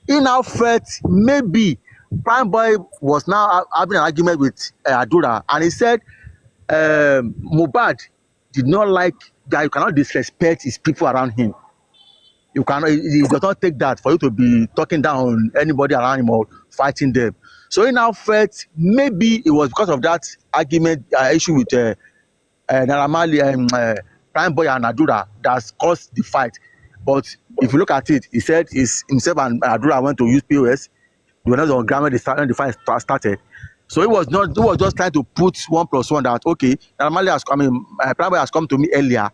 he now felt maybe Prime Boy was now having an argument with Adura, and he said Mohbad did not like that you cannot disrespect his people around him. You cannot, he does not take that for you to be talking down on anybody around him or fighting them. So he now felt maybe it was because of that argument issue with Naira Marley and Prime Boy and Adura that's caused the fight. But if you look at it, he said himself and Adura went to use POS. They were not on ground when the fight started. So he was just trying to put 1+1 that okay, Naira Marley Prime Boy has come to me earlier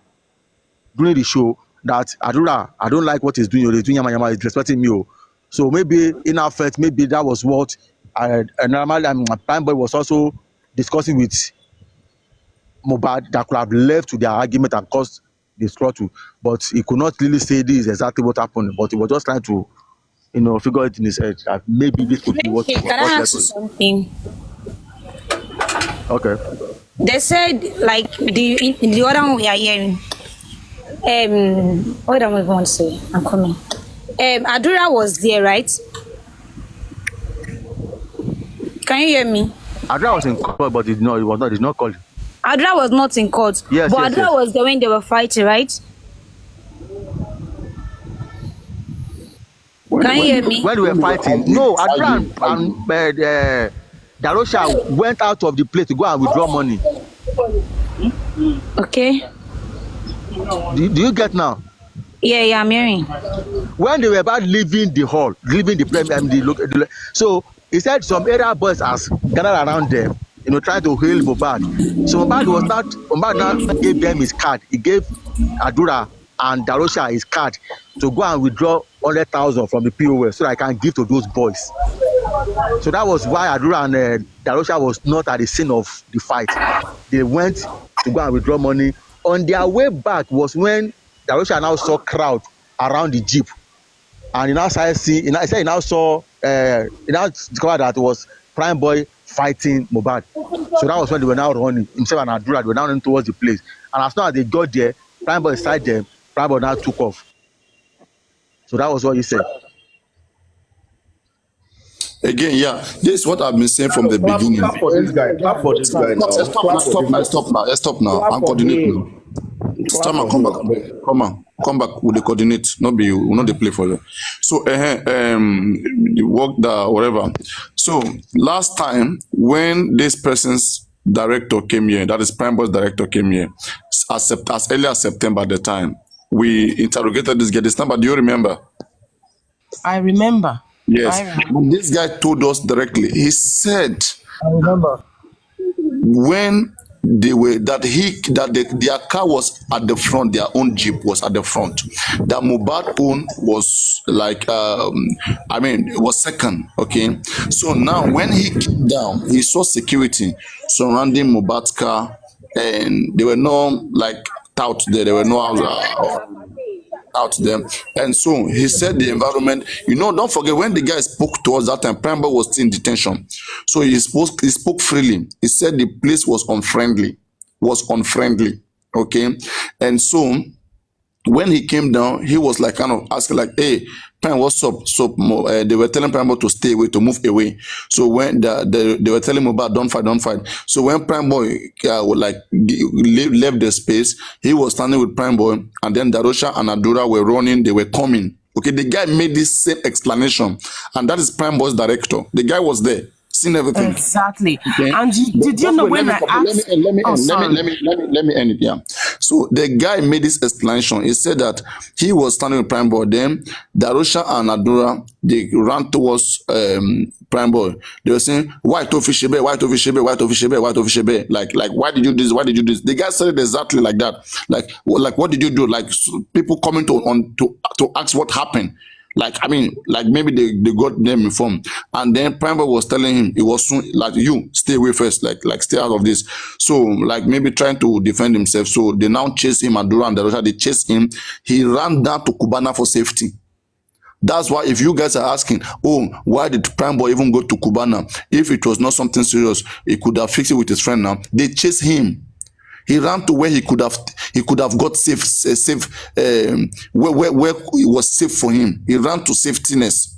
during the show that Adura, I don't like what he's doing. He's doing yama yama, he's respecting me. So maybe in our fact, maybe that was what normally Prime Boy was also discussing with Mohbad that could have led to their argument and caused the struggle. But he could not really say this is exactly what happened. But he was just trying to, figure it in his head that maybe this could be what. Can I ask you something? Okay. They said like the other one we are hearing. What do I even want to say? I'm coming. Adura was there, right? Can you hear me? Adura was in court, but he did not call. Adura was not in court. Yes, but yes, Adura was there when they were fighting, right? Can you hear me? When we were fighting, no, Adura and Darosha went out of the place to go and withdraw money. Okay. Do you get now? Yeah, I'm hearing. When they were about leaving the hall, leaving the so he said some area boys has gathered around them, trying to hail Mohbad. So Mohbad now gave them his card. He gave Adura and Darosha his card to go and withdraw 100,000 from the POS so that I can give to those boys. So that was why Adura and Darosha was not at the scene of the fight. They went to go and withdraw money. On their way back was when Darosha now saw crowd around the jeep, and he now started seeing. He now saw. He now discovered that it was Prime Boy fighting Mohbad. So that was when they were now running. Himself and Adura, they were now running towards the place. And as soon as they got there, Prime Boy inside them. Prime Boy now took off. So that was what he said. Again, yeah, this is what I've been saying from the beginning. Clap for this guy. Clap for this guy now. Stop now. I'm coordinating now. Stop and come back. Come back with the coordinate. Not be you. Will not the play for you. So, the work that whatever. So last time when this person's director came here, that is Prime Boy's director came here, as early as September at the time, we interrogated this guy. This number, do you remember? I remember. Yes. And this guy told us directly. He said, I remember. when they were their car was at the front, their own jeep was at the front. That Mohbad own was like was second. Okay. So now when he came down, he saw security surrounding Mohbad's car, and there were no like tout there. There were no out them. And so he said the environment, don't forget when the guy spoke to us that time, Prime Boy was still in detention. So he spoke freely. He said the place was unfriendly. Okay. And so when he came down, he was like kind of asking like, hey, Prime, what's up? So they were telling Prime Boy to stay away, to move away. So when they were telling him about don't fight. So when Prime Boy left the space, he was standing with Prime Boy, and then Darosha and Adura were running, they were coming. Okay, the guy made this same explanation, and that is Prime Boy's director. The guy was there, seen everything. Exactly. Okay. And did you know when I asked? Let me end it. Yeah. So the guy made this explanation. He said that he was standing with Prime Boy. Then Darosha and Adura, they ran towards Prime Boy. They were saying, "Why to fish Why to fish Why to fish Like, why did you do this? Why did you do this?" The guy said it exactly like that. Like, what did you do? Like, people coming to ask what happened. Like maybe they got them informed, and then Prime Boy was telling him it was soon like, you stay away first, like stay out of this. So like maybe trying to defend himself. So they now chase him, Adura and Darosha, they chased him. He ran down to Cubana for safety. That's why if you guys are asking, oh, why did Prime Boy even go to Cubana? If it was not something serious, he could have fixed it with his friend now. They chased him. He ran to where he could have got safe where it was safe for him. He ran to safetyness.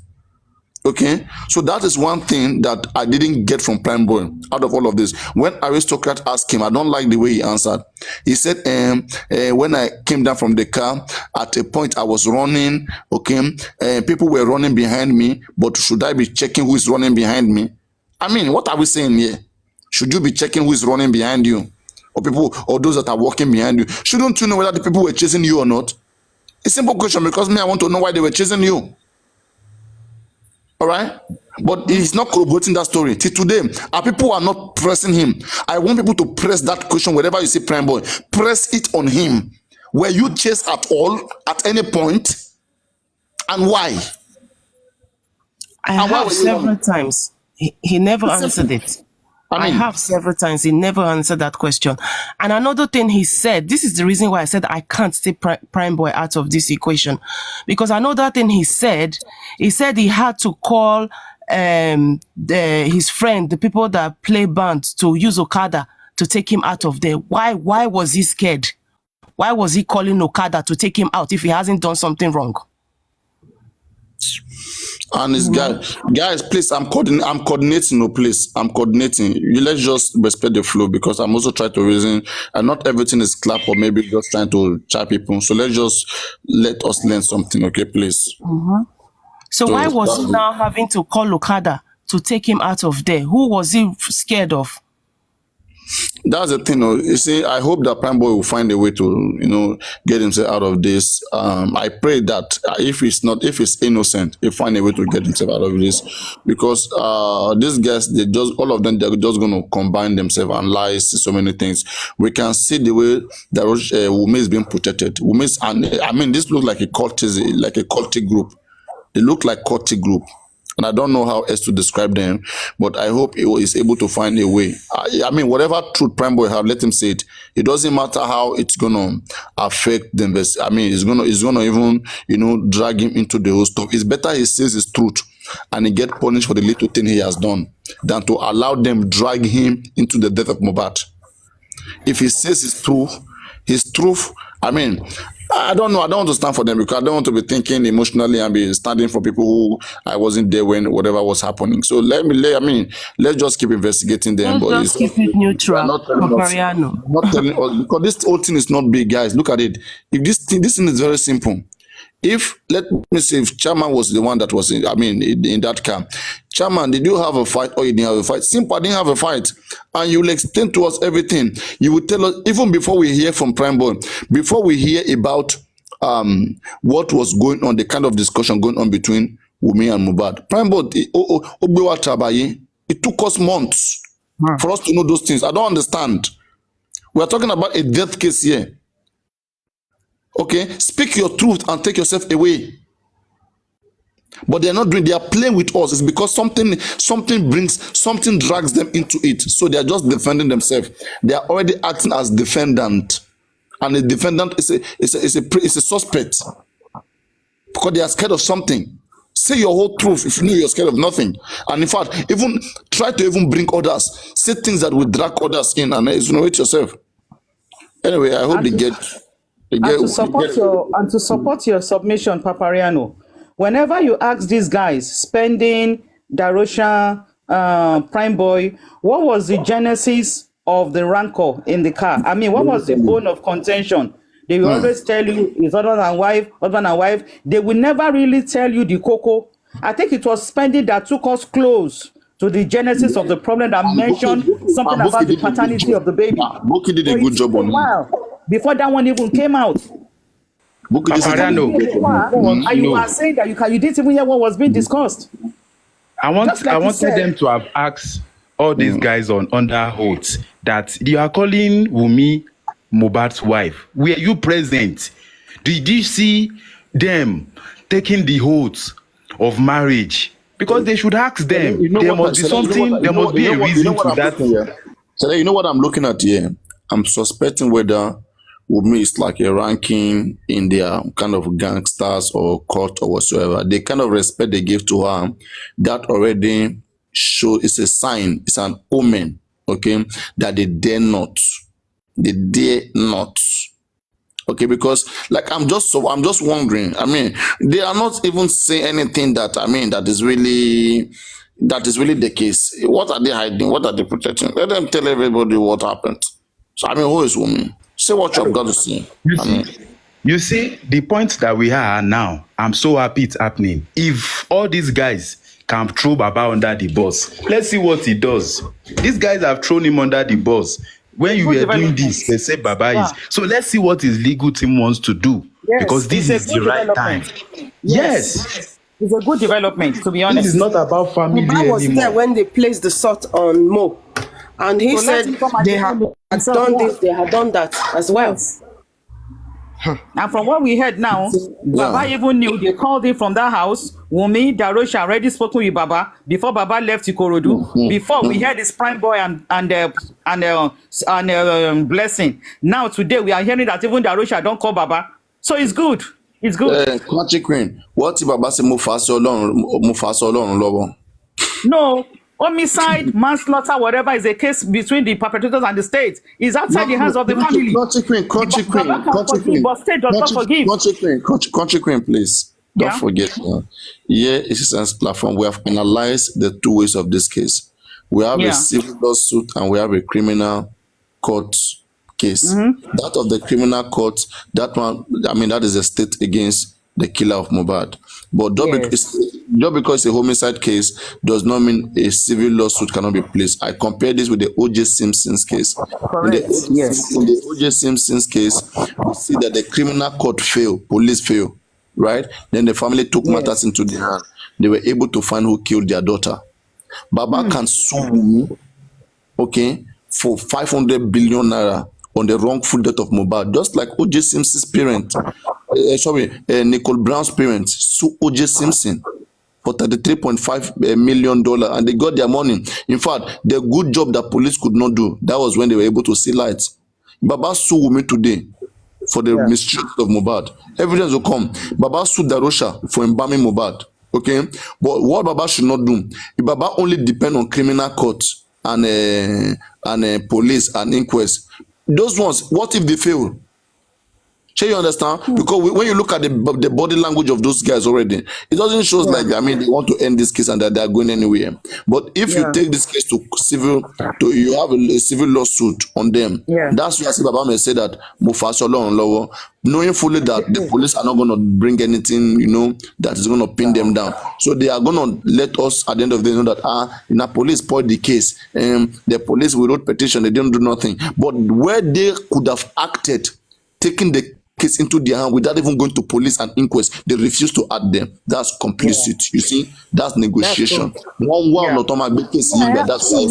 Okay, so that is one thing that I didn't get from Prime Boy out of all of this. When Aristocrat asked him, I don't like the way he answered. He said, when I came down from the car, at a point I was running, okay, people were running behind me, but should I be checking who is running behind me? I mean, what are we saying here? Should you be checking who is running behind you? Or people, or those that are walking behind you? Shouldn't you know whether the people were chasing you or not? A simple question, because I want to know why they were chasing you. All right? But he's not corroborating that story. Till today, our people are not pressing him. I want people to press that question wherever you see Prime Boy. Press it on him. Were you chased at all, at any point? And why? I have several times. He never answered it. I have several times. He never answered that question. And another thing he said, this is the reason why I said I can't take Prime Boy out of this equation. Because another thing he said he had to call his friend, the people that play band, to use Okada to take him out of there. Why was he scared? Why was he calling Okada to take him out if he hasn't done something wrong? And it's guys, please, I'm coordinating, no, please. I'm coordinating. Let's just respect the flow, because I'm also trying to reason, and not everything is clap or maybe just trying to chat people. So let us learn something, okay, please. So why was he now having to call Okada to take him out of there? Who was he scared of? That's the thing. You see, I hope that Prime Boy will find a way to, get himself out of this. I pray that if it's innocent, he'll find a way to get himself out of this, because these guys, all of them, they're just going to combine themselves and lie, so many things. We can see the way that Wunmi is being protected. This looks like a cultic group. They look like cultic group. And I don't know how else to describe them, but I hope he is able to find a way. Whatever truth Prime Boy have, let him say it. It doesn't matter how it's gonna affect them. It's gonna even drag him into the whole stuff. It's better he says his truth and he get punished for the little thing he has done than to allow them drag him into the death of Mohbad. If he says his truth, I don't know. I don't want to stand for them because I don't want to be thinking emotionally and be standing for people who I wasn't there when whatever was happening. So let's just keep investigating them. Let's just keep it neutral. Not telling us, because this whole thing is not big, guys. Look at it. If this thing is very simple. If, let me say, if Chairman was the one that was in that car, Chairman, did you have a fight or you didn't have a fight? Simple, I didn't have a fight. And you will explain to us everything. You will tell us, even before we hear from Prime Boy, before we hear about what was going on, the kind of discussion going on between Wunmi and Mohbad. Prime Boy, it took us months for us to know those things. I don't understand. We are talking about a death case here. Okay, speak your truth and take yourself away. But they're not doing, they are playing with us. It's because something drags them into it. So they are just defending themselves. They are already acting as defendant. And the defendant is a suspect. Because they are scared of something. Say your whole truth if you know you're scared of nothing. And in fact, even try to even bring others. Say things that will drag others in and insinuate yourself. Anyway, I hope they get... To support your submission, Papariano, whenever you ask these guys, Spending, Darosha, Prime Boy, what was the genesis of the rancor in the car? What was the bone of contention? They will always tell you it's husband and wife. They will never really tell you the cocoa. I think it was Spending that took us close to the genesis of the problem that mentioned something about the paternity of the baby. Boki did a good job on it. Before that one even came out. And you are saying that you didn't even hear what was being discussed. I wanted them to have asked all these guys on under oath that you are calling Wunmi Mohbad's wife. Were you present? Did you see them taking the oath of marriage? Because they should ask them. There must be something. There must be a reason to that. So you know what I'm looking at here? I'm suspecting whether Wunmi is like a ranking in their kind of gangsters or court or whatsoever. The kind of respect they give to her, that already shows, it's a sign, it's an omen, okay, that they dare not. They dare not. Okay, because like I'm just wondering. They are not even saying anything that that is really the case. What are they hiding? What are they protecting? Let them tell everybody what happened. So who is Wunmi? Say what you've got to see. You see, the point that we are now, I'm so happy it's happening. If all these guys can throw Baba under the bus, let's see what he does. These guys have thrown him under the bus. When you were doing this, they say Baba is. So let's see what his legal team wants to do. Yes, because this is the right time. Yes. It's a good development, to be honest. This is not about family anymore. I was there when they placed the salt on Mo. And he said they had done this, they had done that as well. And from what we heard now, Baba even knew they called him from that house. Wunmi, Darosha already spoken with Baba before Baba left Ikorodu. Before we heard his Prime Boy and Blessing. Now today we are hearing that even Darosha don't call Baba. So it's good. It's good. Country Queen, what if Baba say Mufasa Olorun lowo? No. Homicide, manslaughter, whatever is a case between the perpetrators and the state is outside the hands of the family. But state does not forgive. Country Queen, please. Don't forget. Here is a Sense platform. We have analyzed the two ways of this case. We have a civil lawsuit and we have a criminal court case. That of the criminal court, that one, that is a state against the killer of Mohbad. But just because it's a homicide case does not mean a civil lawsuit cannot be placed. I compare this with the O.J. Simpson's case. In the, Correct. Yes. in the O.J. Simpson's case, we see that the criminal court failed, police failed, right? Then the family took matters into their hand. They were able to find who killed their daughter. Baba can sue me, okay, for 500 billion naira on the wrongful death of Mohbad, just like O.J. Simpson's parent, Nicole Brown's parents sue O.J. Simpson for $33.5 million, and they got their money. In fact, the good job that police could not do, that was when they were able to see light. Baba sue me today for the mistreatment of Mohbad. Evidence will come. Baba sued Darosha for embalming Mohbad. Okay, but what Baba should not do, if Baba only depend on criminal court and police and inquest, those ones, what if they fail? Sure, you understand? Because when you look at the body language of those guys already, it doesn't show like, I mean, they want to end this case and that they are going anywhere. But if you take this case to civil, you have a civil lawsuit on them. That's why I see Baba may say that knowing fully that the police are not going to bring anything, you know, that is going to pin them down. So they are going to let us at the end of the day know that the police spoiled the case. The police, we wrote petition, they didn't do nothing. But where they could have acted, taking the case into their hand without even going to police and inquest, they refuse to add them. That's complicit. You see, that's negotiation. One automatic case. That's why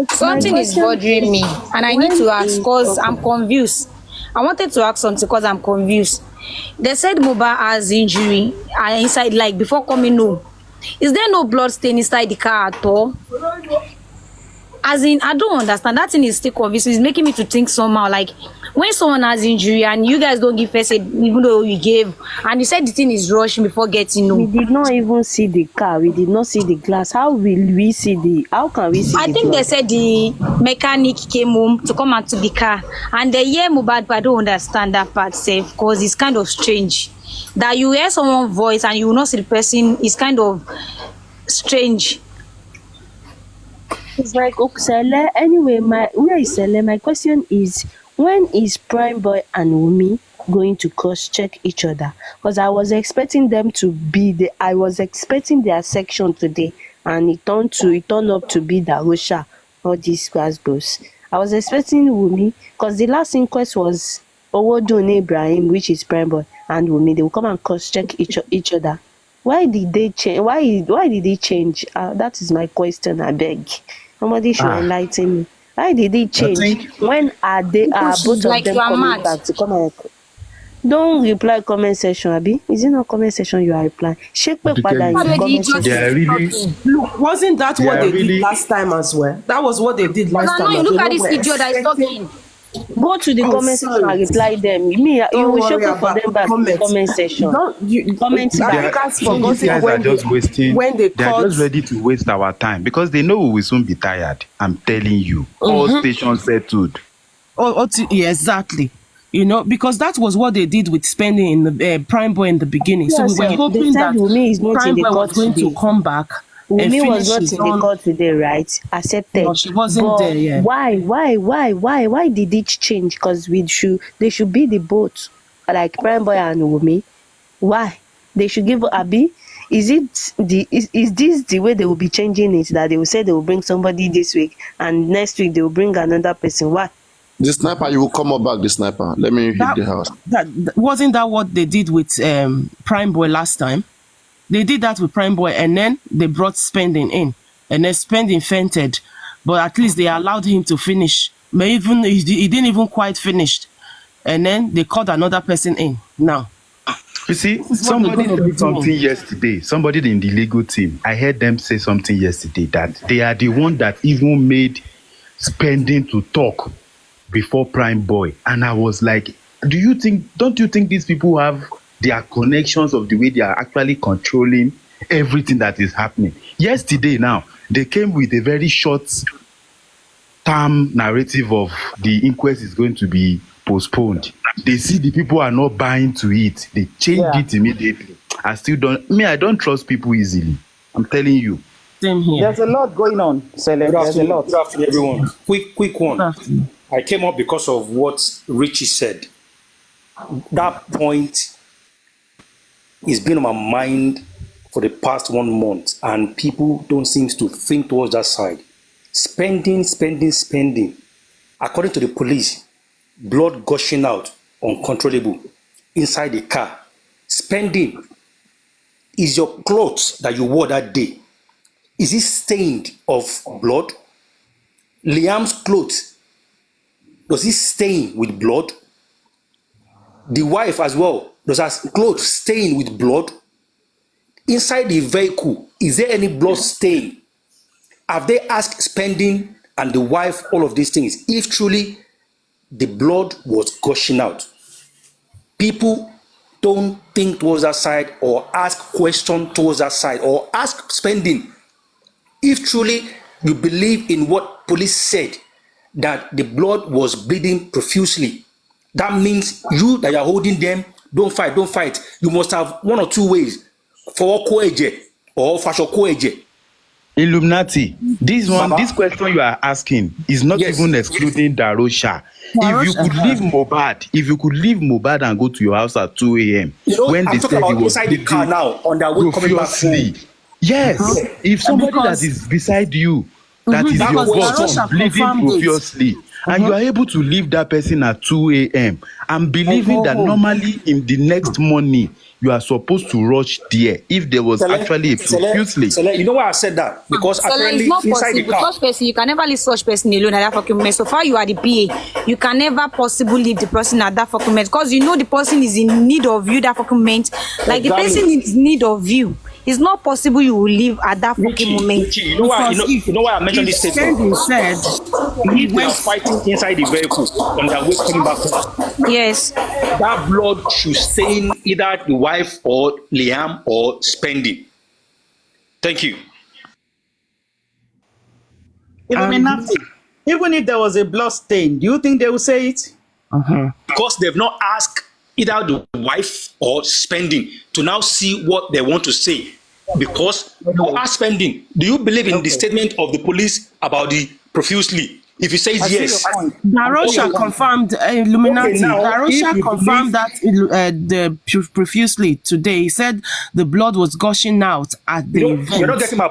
something is bothering me, and I need to ask because I'm confused. I wanted to ask something because I'm confused. They said Mohbad has injury inside, like before coming home. Is there no blood stain inside the car at all? As in, I don't understand. That thing is still confusing. It's making me to think somehow. Like, when someone has injury and you guys don't give first aid, even though you gave, and you said the thing is rushing before getting home. We did not even see the car. We did not see the glass. How will we see the? How can we see? I think they said the mechanic came home to come and to the car, and they hear Mohbad, but I don't understand that part, safe, because it's kind of strange that you hear someone's voice and you will not see the person. It's kind of strange. It's like Oksele. Anyway, where is Sele? My question is, when is Prime Boy and Wumi going to cross-check each other? Because I was expecting them to be I was expecting their section today, and it turned up to be Darosha, all these class bros. I was expecting Wumi, because the last inquest was Owodun Ibrahim, which is Prime Boy, and Wumi. They will come and cross-check each other. Why did they change? Why did they change? That is my question. I beg. Somebody should enlighten me. Why did they change? When are both of them coming back to come and... Don't reply comment section, Abi. Is it not comment section you are replying? They are really... Look, wasn't that what they did last time as well? That was what they did last time. No, you look at this idiot that is talking. Go to the comment section and reply them. You will shake up for them back in the comment section. Comment back. These guys are just wasting. They are just ready to waste our time because they know we will soon be tired. I'm telling you. All stations settled. Yeah, exactly. You know, because that was what they did with spending in the Prime Boy in the beginning. So we were hoping that Prime Boy was going to come back. Wumi was not in the court today, right? Accepted. No, she wasn't there yet. Why did it change? Because they should be the both, like Prime Boy and Wumi. Why? They should give Abi. Is this the way they will be changing it? That they will say they will bring somebody this week and next week they will bring another person. Why? The sniper, you will come up back. The sniper. Let me hit the house. Wasn't that what they did with Prime Boy last time? They did that with Prime Boy, and then they brought Spending in, and then Spending fainted, but at least they allowed him to finish. But even he didn't even quite finish, and then they called another person in. Now, you see, somebody said something yesterday. Somebody in the legal team, I heard them say something yesterday that they are the one that even made Spending to talk before Prime Boy, and I was like, don't you think these people have their connections of the way they are actually controlling everything that is happening? Yesterday now, they came with a very short term narrative of the inquest is going to be postponed. They see the people are not buying to it. They change it immediately. I don't trust people easily. I'm telling you. Same here. There's a lot going on, Sele. There's a lot. Good afternoon, everyone. Quick one. I came up because of what Richie said. That point it's been on my mind for the past 1 month, and people don't seem to think towards that side. Spending. According to the police, blood gushing out, uncontrollable, inside the car. Spending. Is your clothes that you wore that day, is it stained of blood? Liam's clothes, does it stain with blood? The wife as well, does her clothes stain with blood? Inside the vehicle, is there any blood stain? Have they asked Spending and the wife all of these things if truly the blood was gushing out? People don't think towards that side or ask question towards that side or ask Spending if truly you believe in what police said, that the blood was bleeding profusely. That means you that are holding them, don't fight. You must have one or two ways for Koeje or Fasho Koeje. Illuminati, this question you are asking is not even excluding Darosha. If you could leave Mohbad and go to your house at 2 a.m. when they said he was inside the car now on their way coming back home. Yes, if somebody that is beside you, that is your boss, bleeding profusely, and you are able to leave that person at 2 a.m. and believing that normally in the next morning you are supposed to rush there if there was actually a profusely. You know why I said that? Because apparently it's not inside the possible. car. Such person, you can never leave such person alone at that fucking moment. So far you are the PA, you can never possibly leave the person at that fucking moment because you know the person is in need of you that fucking moment. Like the person is in need of you. It's not possible you will leave at that fucking moment. You know why I mentioned this statement? If they are fighting inside the vehicle on their way coming back home, yes, that blood should stain either the wife or Liam or Spending. Thank you. Illuminati. Even if there was a blood stain, do you think they will say it? Because they've not asked either the wife or Spending to now see what they want to say. Because you are Spending. Do you believe in the statement of the police about the profusely? If he says yes, Darosha confirmed Illuminati. Darosha confirmed that the profusely today. He said the blood was gushing out at the event. You're not getting my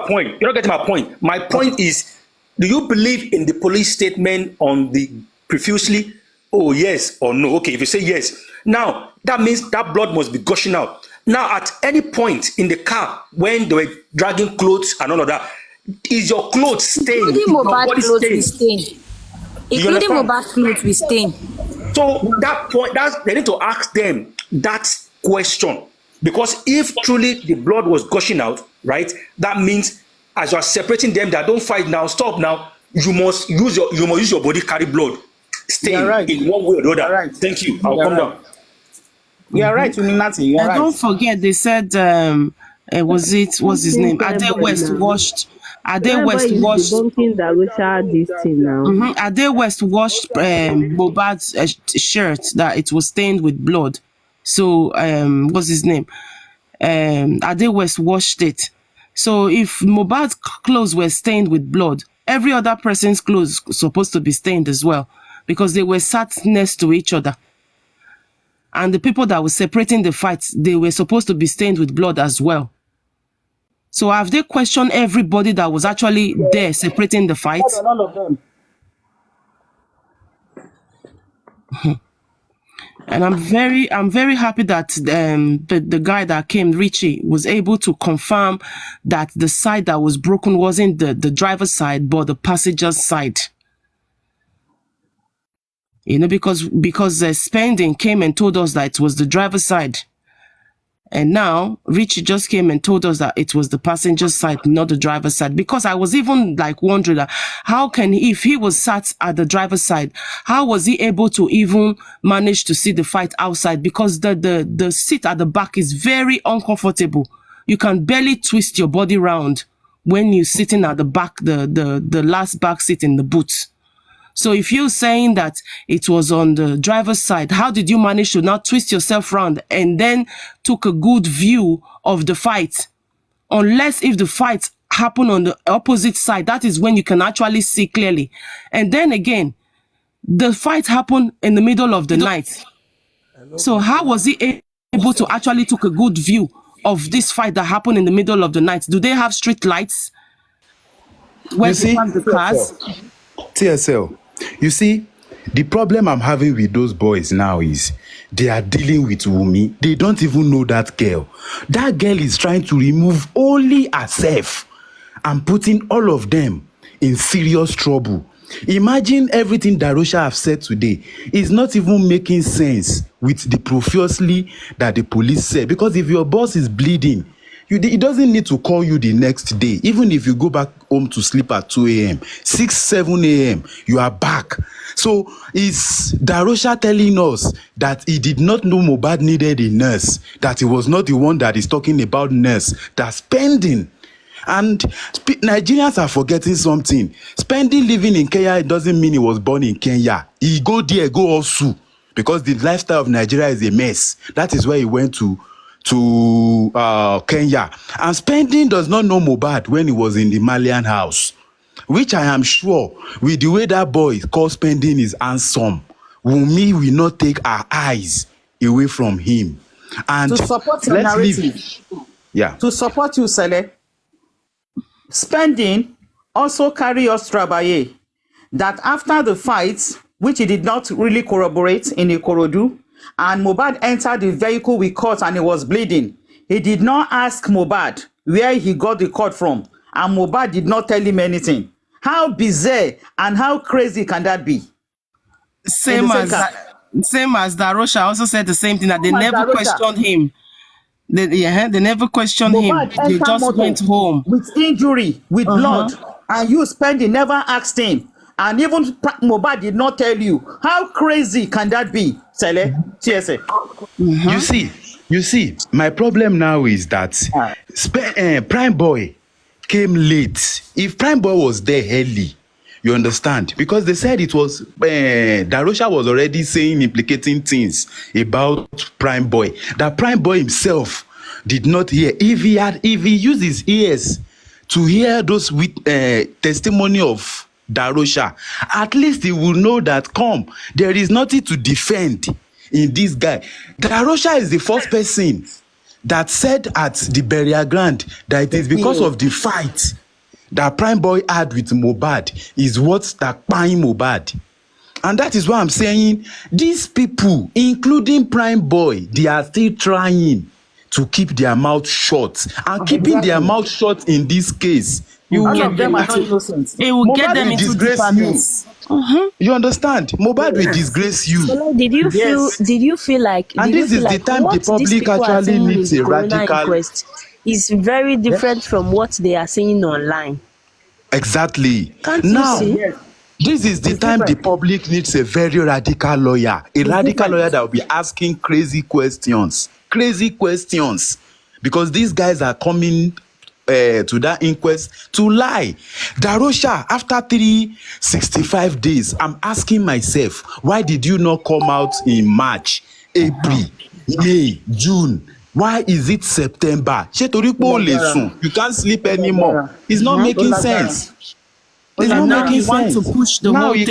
point. My point is, do you believe in the police statement on the profusely? Oh, yes or no? Okay, if you say yes, now that means that blood must be gushing out. Now, at any point in the car when they were dragging clothes and all of that, is your clothes stained? Including Mohbad clothes with stain. Including Mohbad clothes with stain. So that point, they need to ask them that question. Because if truly the blood was gushing out, right, that means as you are separating them, that don't fight now, stop now, you must use your body carry blood stain in one way or the other. Right. Thank you. I'll come down. You're right, Illuminati. You're right. Don't forget, they said, what's his name? Ade West washed. Ade West washed. Ade West washed Mohbad's shirt that it was stained with blood. So, what's his name? Ade West washed it. So, if Mohbad's clothes were stained with blood, every other person's clothes supposed to be stained as well because they were sat next to each other. And the people that were separating the fights, they were supposed to be stained with blood as well. So have they questioned everybody that was actually there separating the fights? All of them. And I'm very happy that the guy that came, Richie, was able to confirm that the side that was broken wasn't the driver's side, but the passenger's side. You know, because Spending came and told us that it was the driver's side. And now, Richie just came and told us that it was the passenger's side, not the driver's side. Because I was even like wondering, how can he, if he was sat at the driver's side, how was he able to even manage to see the fight outside? Because the seat at the back is very uncomfortable. You can barely twist your body around when you're sitting at the back, the last back seat in the boot. So if you're saying that it was on the driver's side, how did you manage to not twist yourself around and then took a good view of the fight? Unless if the fight happened on the opposite side, that is when you can actually see clearly. And then again, the fight happened in the middle of the night. So how was he able to actually took a good view of this fight that happened in the middle of the night? Do they have street lights where You they see, park the cars? TSL, you see, the problem I'm having with those boys now is they are dealing with Wumi. They don't even know that girl. That girl is trying to remove only herself and putting all of them in serious trouble. Imagine everything Darosha have said today is not even making sense with the profusely that the police said. Because if your boss is bleeding, it doesn't need to call you the next day. Even if you go back home to sleep at 2 a.m., 6, 7 a.m., you are back. So is Darosha telling us that he did not know Mohbad needed a nurse, that he was not the one that is talking about nurse, that's spending. And Nigerians are forgetting something. Spending living in Kenya, it doesn't mean he was born in Kenya. He go there, go also, because the lifestyle of Nigeria is a mess. That is why he went to Kenya. And Spending does not know Mohbad when he was in the Malian house, which I am sure with the way that boy called Spending is handsome, Wunmi will not take our eyes away from him. And to support your narrative, to support you, Sele, Spending also carry us Trabaye that after the fight, which he did not really corroborate in Ikorodu, and Mohbad entered the vehicle with cut and he was bleeding, he did not ask Mohbad where he got the cut from, and Mohbad did not tell him anything. How bizarre and how crazy can that be? Same as Darosha also said the same thing, that they never questioned him. They never questioned him. They just went home with injury, with blood, and you Spending never asked him, and even Mohbad did not tell you. How crazy can that be, Sele? TSA. You see, my problem now is that Prime Boy came late. If Prime Boy was there early, you understand? Because they said it was Darosha was already saying, implicating things about Prime Boy that Prime Boy himself did not hear. If he used his ears to hear those testimony of Darosha, at least he will know that there is nothing to defend in this guy. Darosha is the first person that said at the burial ground that it is because of the fight that Prime Boy had with Mohbad is what that buying Mohbad. And that is why I'm saying these people, including Prime Boy, they are still trying to keep their mouth shut. And keeping their mouth shut in this case, it will get them into departments. You understand? Mohbad will disgrace you. So did you feel like this is the time the public actually needs a radical is very different from what they are saying online. Exactly. Can't you see? This is the time the public needs a very radical lawyer. A radical lawyer that will be asking crazy questions. Because these guys are coming to that inquest to lie. Darosha, after 365 days, I'm asking myself, why did you not come out in March, April, May, June? Why is it September? You can't sleep anymore. It's not making sense. It's not making sense. Want to push the whole thing